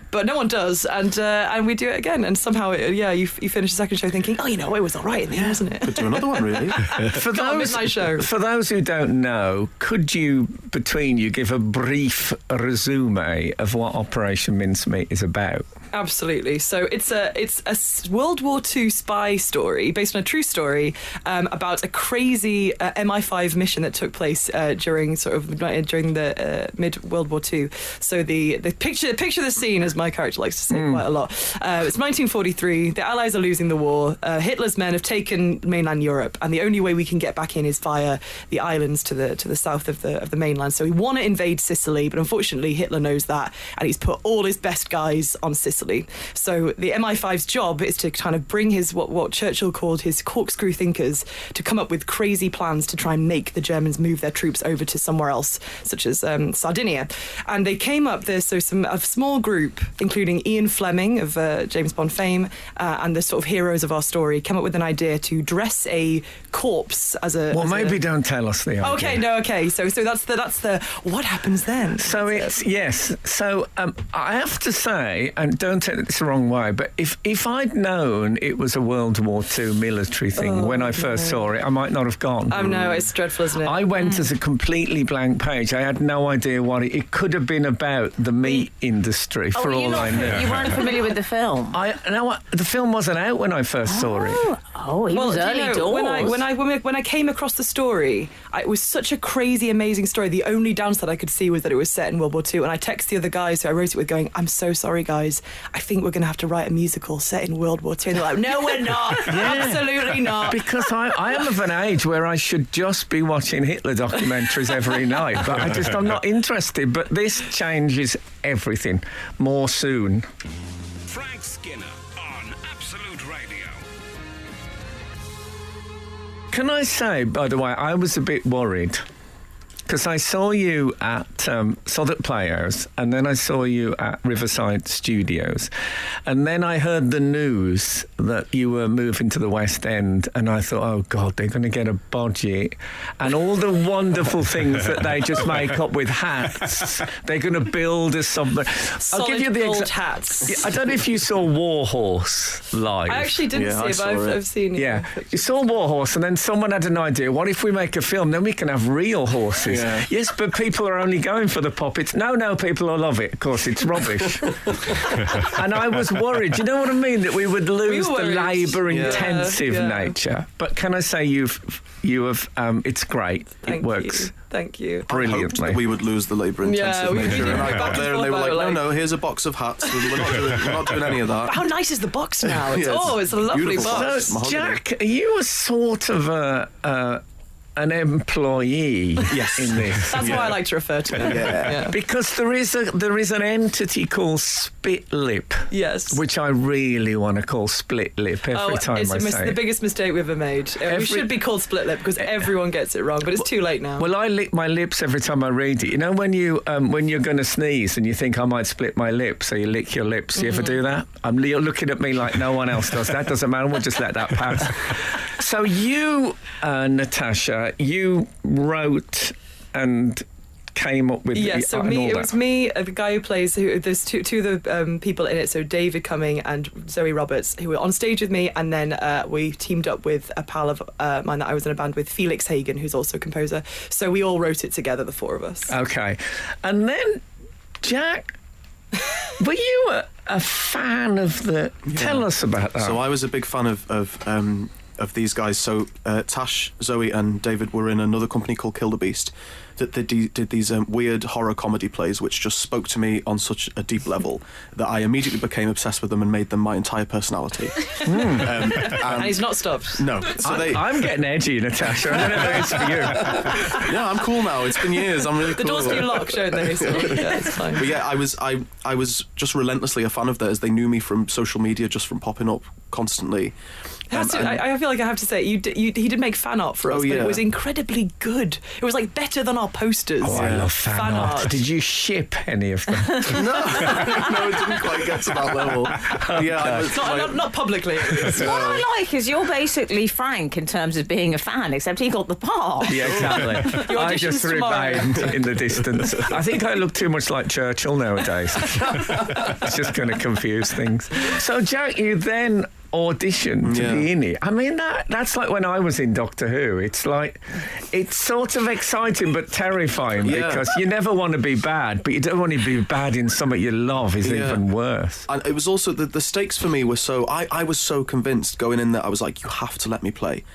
But no one does, and we do it again, and somehow, you finish the second show thinking, it was all right in the end, wasn't it? Could do another one, really. For midnight show. For those who don't know, could you, between you, give a brief resume of what Operation Mincemeat is about? Absolutely. So it's a World War II spy story based on a true story about a crazy MI5 mission that took place during the mid World War II. So the picture the scene, as my character likes to say quite a lot. It's 1943. The Allies are losing the war. Hitler's men have taken mainland Europe, and the only way we can get back in is via the islands to the south of the mainland. So we want to invade Sicily, but unfortunately Hitler knows that, and he's put all his best guys on Sicily. So the MI5's job is to kind of bring his what Churchill called his corkscrew thinkers to come up with crazy plans to try and make the Germans move their troops over to somewhere else, such as Sardinia. And they came up a small group, including Ian Fleming of James Bond fame, and the sort of heroes of our story, came up with an idea to dress a corpse as a. Well, maybe don't tell us the idea. Okay. So that's the what happens then. So it's yes. So I have to say, and don't take this the wrong way, but if I'd known it was a World War II military thing when I first saw it, I might not have gone. No, it's dreadful, isn't it? I went as a completely blank page. I had no idea what it could have been about. The meat industry, for all I knew. You weren't familiar with the film? The film wasn't out when I first saw it. Oh, he was early doors. When I came across the story, it was such a crazy, amazing story. The only downside I could see was that it was set in World War II. And I texted the other guys who I wrote it with going, I'm so sorry, guys. I think we're going to have to write a musical set in World War II. And they're like, no, we're not. Absolutely not. Because I am of an age where I should just be watching Hitler documentaries every night. But I'm not interested. But this changes everything. More soon. Frank Skinner on Absolute Radio. Can I say, by the way, I was a bit worried because I saw you at Southwark Playhouse, and then I saw you at Riverside Studios, and then I heard the news that you were moving to the West End, and I thought, oh God, they're going to get a budget, and all the wonderful things that they just make up with hats, they're going to build a submarine. I'll give you the gold hats. I don't know if you saw Warhorse live. I actually didn't see it, but I've seen it. Yeah, you saw Warhorse, and then someone had an idea. What if we make a film? Then we can have real horses. Yeah. Yes, but people are only going for the puppets. No, people will love it. Of course, it's rubbish. And I was worried. You know what I mean? That we would lose the labour-intensive nature. But can I say you have? It's great. It works. Thank you. Brilliantly. I hoped that we would lose the labour-intensive nature. We and I got there and they were like, no, here's a box of hats. We're not doing any of that. How nice is the box now? It's a lovely box. So, Jack, are you a sort of an employee in this? That's how I like to refer to it. Yeah. Because there is an entity called Spit Lip. Yes. Which I really want to call Split Lip every time I say it's the biggest mistake we've ever made. We should be called Split Lip because everyone gets it wrong, but it's too late now. Well, I lick my lips every time I read it. You know when you're going to sneeze and you think I might split my lip, so you lick your lips. You ever do that? You're looking at me like no one else does. That doesn't matter. We'll just let that pass. So you, Natasha, you wrote and came up with Yeah, so and all it that? was me, the guy who plays, there's two of the people in it, so David Cumming and Zoe Roberts, who were on stage with me, and then we teamed up with a pal of mine that I was in a band with, Felix Hagen, who's also a composer. So we all wrote it together, the four of us. Okay. And then, Jack, were you a fan of the... Tell us about that. So I was a big fan of these guys. So Tash, Zoe and David were in another company called Kill the Beast that they did these weird horror comedy plays which just spoke to me on such a deep level that I immediately became obsessed with them and made them my entire personality. And he's not stopped. No. So I'm getting edgy, Natasha. I don't know if it's for you. Yeah, I'm cool now. It's been years. I'm really The cool. doors do lock, don't they? So, yeah, it's fine. But yeah, I was just relentlessly a fan of theirs. They knew me from social media, just from popping up constantly. I feel like I have to say, he did make fan art for us, but yeah. it was incredibly good. It was like better than our posters. Oh, I love fan art. Did you ship any of them? No, it didn't quite get to that level. Yeah, I was, Not publicly. At least. What I like is you're basically Frank in terms of being a fan, except he got the part. Yeah, exactly. Your I just audition's tomorrow. remained in the distance. I think I look too much like Churchill nowadays. It's just going to confuse things. So, Jack, you then audition to be in it. I mean, that's like when I was in Doctor Who. It's like, it's sort of exciting but terrifying because you never want to be bad, but you don't want to be bad in something you love is even worse. And it was also the stakes for me were so I was so convinced going in there. I was like, you have to let me play.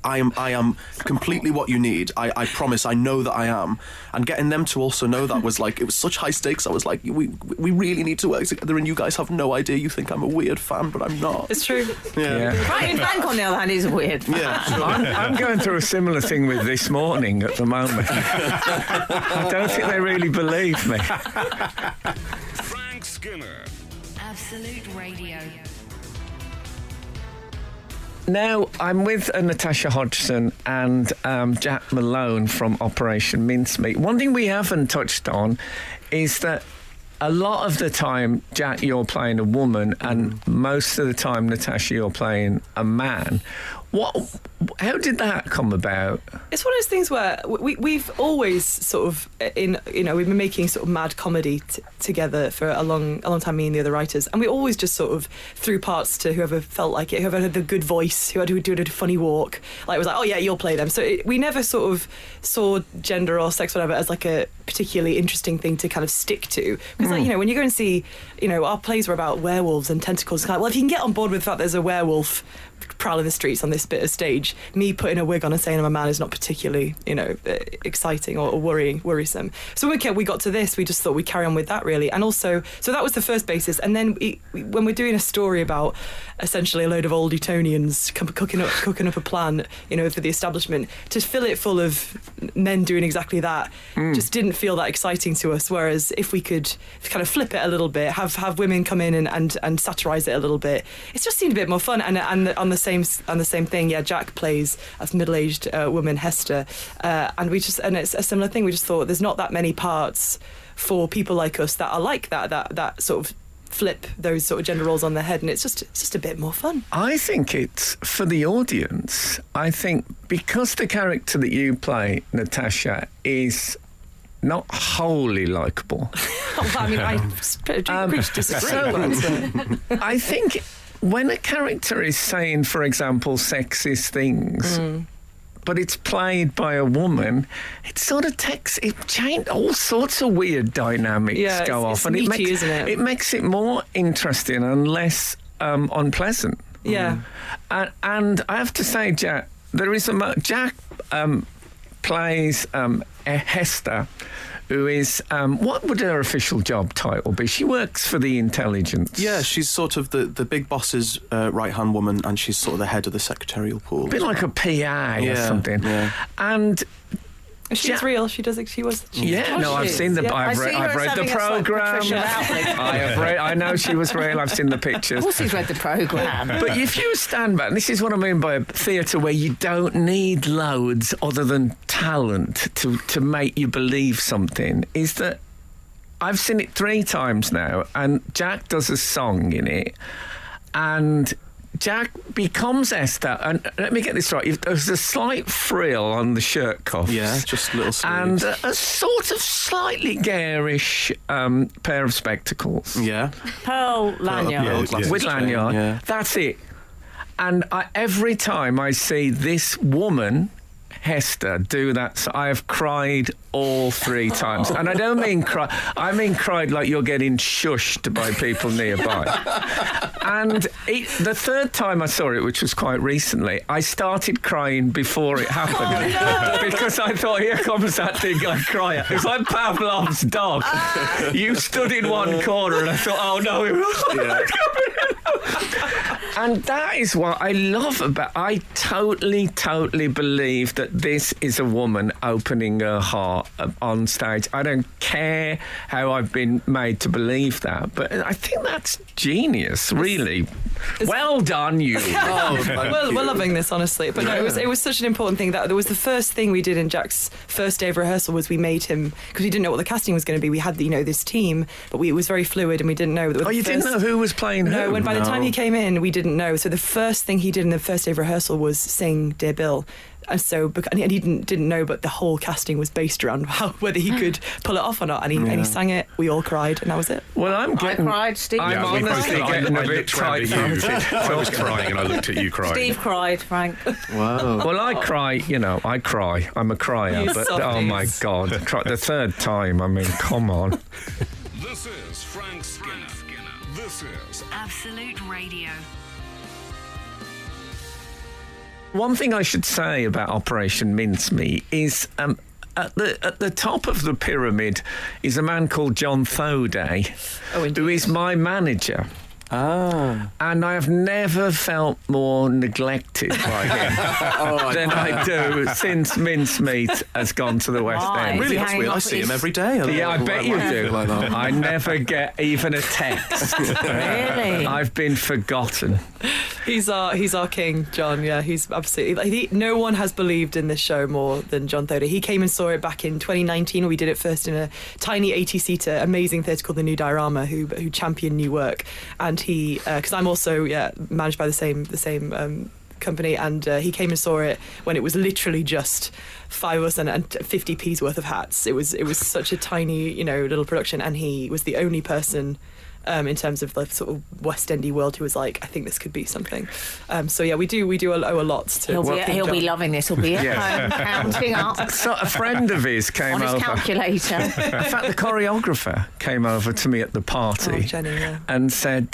I am completely what you need. I promise. I know that I am. And getting them to also know that was like, it was such high stakes. I was like, we really need to work together, and you guys have no idea. You think I'm a weird fan, but I'm not. It's true. Yeah. Frank, on the other hand, is weird. Yeah, sure. I'm going through a similar thing with This Morning at the moment. I don't think they really believe me. Frank Skinner. Absolute Radio. Now, I'm with Natasha Hodgson and Jack Malone from Operation Mincemeat. One thing we haven't touched on is that a lot of the time, Jack, you're playing a woman, and most of the time, Natasha, you're playing a man. How did that come about? It's one of those things where we've always sort of we've been making sort of mad comedy together for a long time, me and the other writers, and we always just sort of threw parts to whoever felt like it, whoever had the good voice, who did a funny walk. Like, it was like, oh yeah, you'll play them. So we never sort of saw gender or sex, whatever, as like a particularly interesting thing to kind of stick to. Because like, when you go and see, our plays were about werewolves and tentacles. Kind of, well, if you can get on board with the fact there's a werewolf prowling the streets on this bit of stage, me putting a wig on and saying I'm a man is not particularly, exciting or worrisome. So when we got to this, we just thought we'd carry on with that, really. And also, so that was the first basis. And then when we're doing a story about essentially a load of old Etonians cooking up a plan, for the establishment, to fill it full of men doing exactly that just didn't feel that exciting to us. Whereas if we could kind of flip it a little bit, have women come in and satirise it a little bit, it just seemed a bit more fun. And on the same thing, Jack plays as middle-aged woman Hester, and it's a similar thing. We just thought there's not that many parts for people like us that are like that sort of flip those sort of gender roles on their head, and it's just a bit more fun. I think it's for the audience. I think because the character that you play, Natasha, is not wholly likeable. I agree to disagree. I think when a character is saying, for example, sexist things, but it's played by a woman, it sort of change all sorts of weird dynamics go off, and meaty, isn't it? It makes it more interesting and less unpleasant. Yeah. And I have to say, Jack, Jack plays Hester, who is, what would her official job title be? She works for the intelligence. Yeah, she's sort of the big boss's right-hand woman, and she's sort of the head of the secretarial pool. A bit like a PA or something. Yeah. And she's real. She does. She was. I've seen the. I've read the programme. I know she was real. I've seen the pictures. Of course, he's read the programme. But if you stand back, and this is what I mean by a theatre where you don't need loads other than talent to make you believe something, is that I've seen it 3 times now, and Jack does a song in it, and Jack becomes Esther, and let me get this right. There's a slight frill on the shirt cuffs. Yeah, just little sleeves. And a sort of slightly garish pair of spectacles. Yeah. Pearl lanyard. Yeah, glasses With chain, lanyard. yeah. That's it. And every time I see this woman, Hester, do that, so I have cried all 3 times. And I don't mean cry. I mean cried like you're getting shushed by people nearby. And the third time I saw it, which was quite recently, I started crying before it happened. Because I thought, here comes that thing I cry at. It's like Pavlov's dog. You stood in one corner and I thought, oh no, it was And that is what I love about. I totally believe that this is a woman opening her heart on stage. I don't care how I've been made to believe that, but I think that's genius, really. Well done, you. We're loving this, honestly. But no, it was such an important thing that it was the first thing we did in Jack's first day of rehearsal was we made him, because we didn't know what the casting was going to be. We had this team, but it was very fluid and we didn't know. Oh, you didn't know who was playing who? No, by the time he came in, we didn't know. So the first thing he did in the first day of rehearsal was sing Dear Bill. And so, and he didn't know, but the whole casting was based around whether he could pull it off or not. And he sang it. We all cried, and that was it. Well, I cried. Steve. I'm honestly getting a bit frightened. I was crying and I looked at you crying. Steve cried, Frank. Wow. Well, I cry. I cry. I'm a crier. You But softies. oh my God, the third time. I mean, come on. This is Frank Skinner. This is Absolute Radio. One thing I should say about Operation Mincemeat is at the top of the pyramid is a man called John Thoday, who is my manager. And I have never felt more neglected by him than I do since Mincemeat has gone to the West Right. End. Really, that's weird. I see him every day. Yeah, I bet you do. Like that. I never get even a text. Really? I've been forgotten. He's our king, John. Yeah, he's absolutely. No one has believed in this show more than John Thoday. He came and saw it back in 2019. We did it first in a tiny 80-seater, amazing theatre called the New Diorama, who championed new work. And he, because I'm also managed by the same company, and he came and saw it when it was literally just 5 of us and 50p's worth of hats. It was such a tiny little production, and he was the only person in terms of the sort of West Endy world who was like, I think this could be something. So yeah, we do owe a lot to. He'll be loving this. He'll be at home counting up So a friend of his came on his over. calculator. In fact, the choreographer came over to me at the party Oh, Jenny, yeah. and said,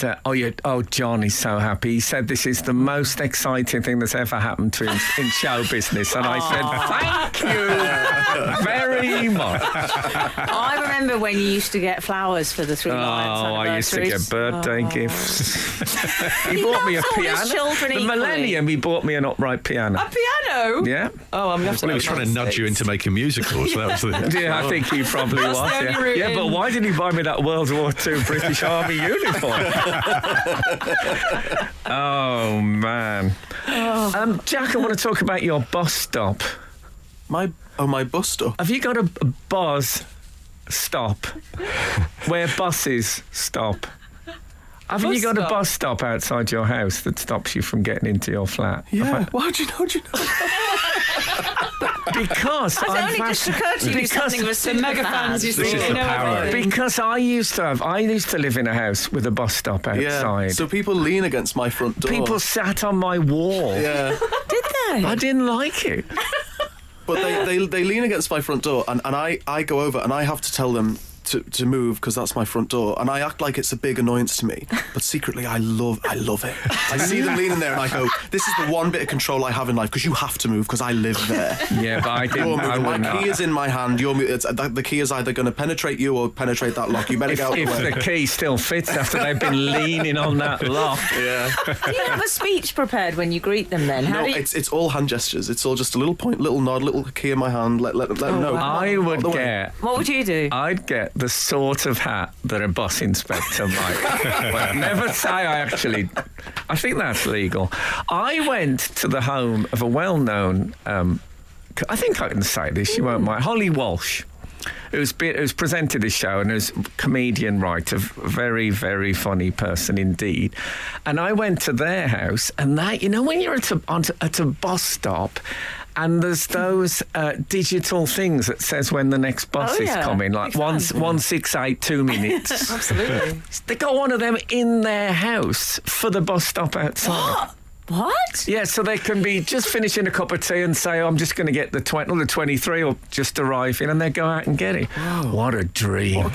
John is so happy. He said this is the most exciting thing that's ever happened to him in show business. And I said, thank you very much. I remember when you used to get flowers for the Three Lions I used to get birthday gifts. He bought me a That's all his piano. children The equally. millennium, he bought me an upright piano. A piano? Yeah. Oh, I'm going to have to. Well, he was trying to nudge you into making musicals. So that was the. Yeah, I think he probably That's was. the only Yeah. route Yeah, but in. why did he buy me that World War II British Army uniform? Oh, man. Jack, I want to talk about your bus stop. My bus stop. Have you got a bus stop where buses stop? Haven't you Bus got a stop? bus stop outside your house that stops you from getting into your flat? Yeah. Why'd you know? Because Has it only just occurred to you something of a The mega fans used to This is say the no power. everything. Because I used to live in a house with a bus stop outside. Yeah. So people lean against my front door. People sat on my wall. Yeah. Did they? I didn't like it. But they lean against my front door, and I go over and I have to tell them to move because that's my front door, and I act like it's a big annoyance to me, but secretly I love it. I see them leaning there and I go, this is the one bit of control I have in life because you have to move because I live there. Yeah, but I You're didn't. I moving. would My not. key is in my hand. The key is either going to penetrate you or penetrate that lock. You better get out of If the way. the key still fits after they've been leaning on that lock. Yeah. Do you have a speech prepared when you greet them then? How No, do you... it's all hand gestures. It's all just a little point, little nod, little key in my hand. Let them know. wow. I would Out the way. get. What would you do? I'd get the sort of hat that a bus inspector might. But never say I think that's legal. I went to the home of a well-known, I think I can say this, you won't mind, Holly Walsh. who's presented this show and who's a comedian, right? A very, very funny person indeed. And I went to their house, and that, you know, when you're at a bus stop, and there's those digital things that says when the next bus is coming, like 1682 minutes. Absolutely. They got one of them in their house for the bus stop outside. What? Yeah, so they can be just finishing a cup of tea and say, I'm just going to get the 23 or just arriving, and they go out and get it. Whoa. What a dream.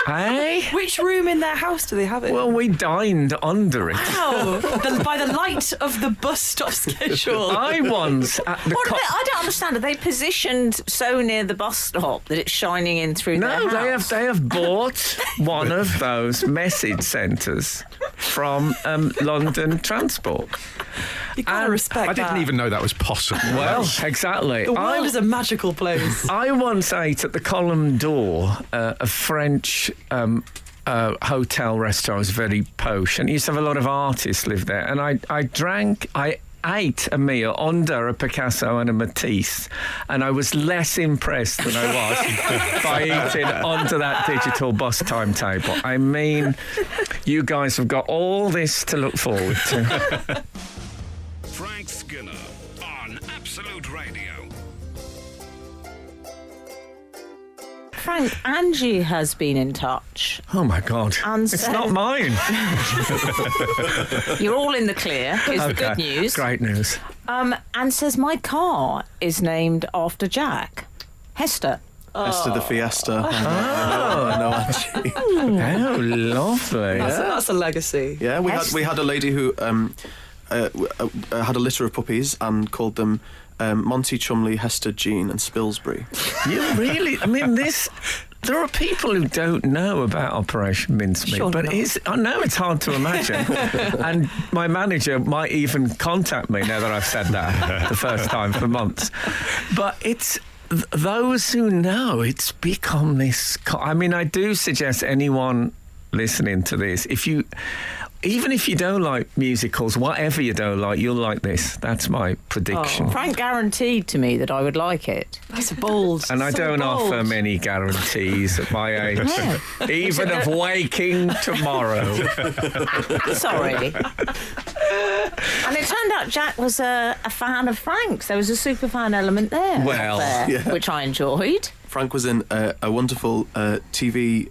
Hey? Which room in their house do they have it? Well, we dined under it. Wow. By the light of the bus stop schedule. I once at the I don't understand. Are they positioned so near the bus stop that it's shining in through their house? No, they have bought one of those message centres from London Transport. You gotta respect I didn't even know that was possible. Well, exactly. The world is a magical place. I once ate at the Column d'Or, a French hotel restaurant. It was very posh, and it used to have a lot of artists live there. And I ate a meal under a Picasso and a Matisse, and I was less impressed than I was by eating onto that digital bus timetable. I mean, you guys have got all this to look forward to. Frank Skinner on Absolute Radio. Frank, Angie has been in touch. Oh my God. And it's so- not mine. You're all in the clear. It's the good news. Great news. And says, my car is named after Jack. Hester. Esther the Fiesta. I know, actually. Oh, lovely. That's a legacy. Yeah, we had a lady who had a litter of puppies and called them Monty, Chumley, Hester, Jean, and Spilsbury. You really? I mean, there are people who don't know about Operation Mincemeat, Sure but not. I know it's hard to imagine. And my manager might even contact me now that I've said that the first time for months. But it's those who know, it's become this. I mean, I do suggest anyone listening to this, even if you don't like musicals, whatever you don't like, you'll like this. That's my prediction. Frank guaranteed to me that I would like it. That's bold. And I So don't bold. offer many guarantees at my age, Yeah. even of waking tomorrow. Sorry. And it turned out Jack was a fan of Frank's. There was a super fan element there, Well, yeah. which I enjoyed. Frank was in a wonderful TV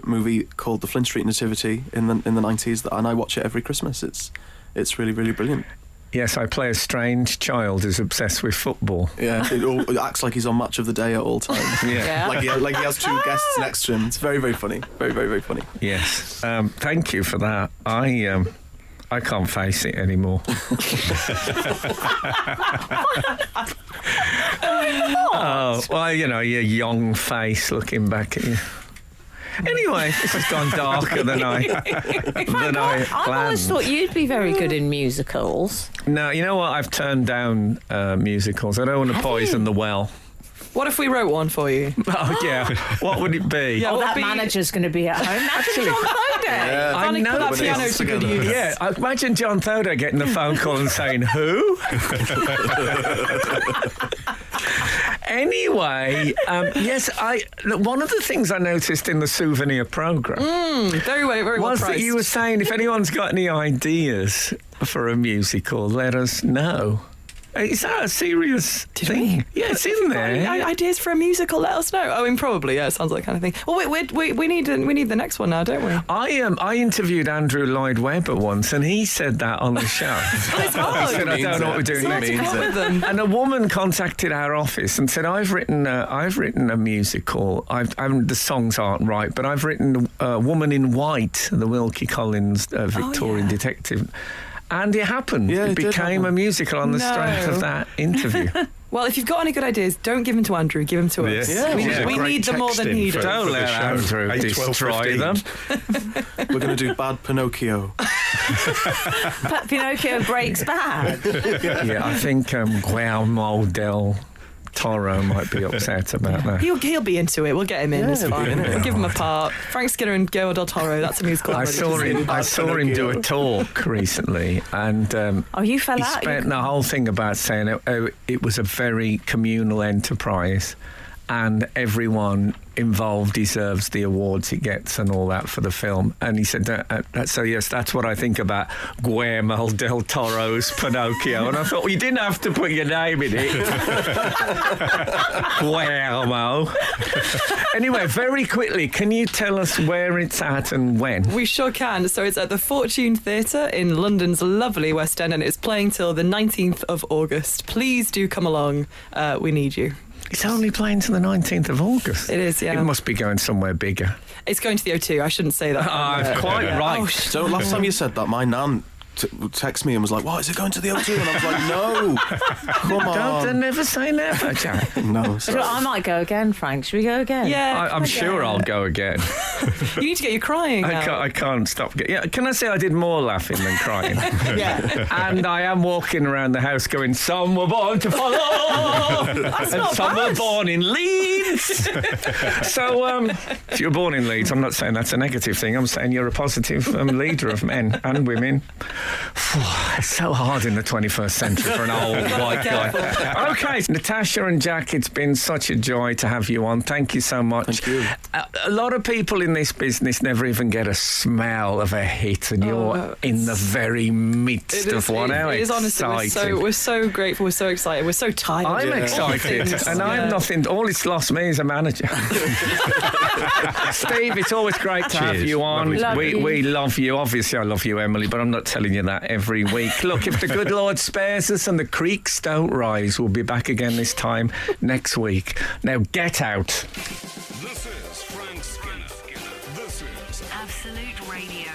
movie called The Flint Street Nativity in the 90s, and I watch it every Christmas. It's really, really brilliant. Yes, I play a strange child who's obsessed with football. Yeah, it acts like he's on Match of the Day at all times. Yeah. Like he has two guests next to him. It's very, very funny. Very, very, very funny. Yes. Thank you for that. I can't face it anymore. Oh, well, you know, your young face looking back at you. Anyway, this has gone darker than I I've always planned. thought you'd be very good in musicals. No, you know what? I've turned down musicals. I don't want to poison the well. What if we wrote one for you? Oh, yeah. What would it be? Yeah. Oh, Well, that be- manager's going to be at home. Imagine John Thoday. Yeah. I Put know that this. piano to good use. Yeah, I imagine John Thoday getting the phone call and saying, who? Anyway, yes, look, one of the things I noticed in the souvenir programme Very well was priced. that you were saying if anyone's got any ideas for a musical, let us know. Is that a serious thing? Yeah, it's in there. Ideas for a musical? Let us know. I mean, probably. Yeah, it sounds like kind of thing. Well, we need the next one now, don't we? I interviewed Andrew Lloyd Webber once, and he said that on the show. It's He hard. said, I don't know what we're doing It's hard next. to come up with them. And a woman contacted our office and said, I've written a musical. The songs aren't right, but I've written Woman in White, the Wilkie Collins Victorian detective. And it happened. Yeah, it it did became happen. a musical on the No. strength of that interview. Well, if you've got any good ideas, don't give them to Andrew. Give them to us. Yeah. We, Yeah. we Great need them more than text in he for- does. Don't for let the show. Andrew 8, 12, destroy 15. them. We're going to do Bad Pinocchio. But Pinocchio breaks bad. Yeah, I think Guillermo del Toro might be upset about that. He'll be into it. We'll get him in. Yeah, It's he'll be fine. in it. We'll give him a part. Frank Skinner and Guillermo del Toro. That's a musical. I saw him do a talk recently, and Oh, you fell he out. spent the whole thing about saying it was a very communal enterprise, and everyone involved deserves the awards it gets and all that for the film. And he said, so yes, that's what I think about Guillermo del Toro's Pinocchio. And I thought, well, you didn't have to put your name in it. Guillermo. Anyway, very quickly, can you tell us where it's at and when? We sure can. So it's at the Fortune Theatre in London's lovely West End, and it's playing till the 19th of August. Please do come along. We need you. It's only playing to the 19th of August. It is, yeah. It must be going somewhere bigger. It's going to the O2. I shouldn't say that. Quite right. Oh, So last time you said that, my nan texted me and was like, "What, is it going to the O2?" And I was like, "No, come on." Don't never say never, Jack. No, sorry. I might go again, Frank. Should we go again? Yeah. I'm sure I'll go again. You need to get your crying out. I can't stop. Yeah, can I say I did more laughing than crying? Yeah. And I am walking around the house going, "Some were born to follow, and some were born in Leeds." So, if you're born in Leeds, I'm not saying that's a negative thing. I'm saying you're a positive leader of men and women. It's so hard in the 21st century for an old white guy. Okay, Natasha and Jack, it's been such a joy to have you on. Thank you so much. Thank you. A lot of people in this business never even get a smell of a hit, and you're in the very midst of one. How it is honestly. exciting. We're so grateful. We're so excited. We're so tired. I'm excited, and I'm nothing. All it's lost me is a manager. Steve, it's always great to have Cheers. you on. Lovely. We love you. Obviously, I love you, Emily, but I'm not telling you that every week. Look, if the good Lord spares us and the creeks don't rise, we'll be back again this time next week. Now, get out. This is Frank Skinner. This is Absolute Radio.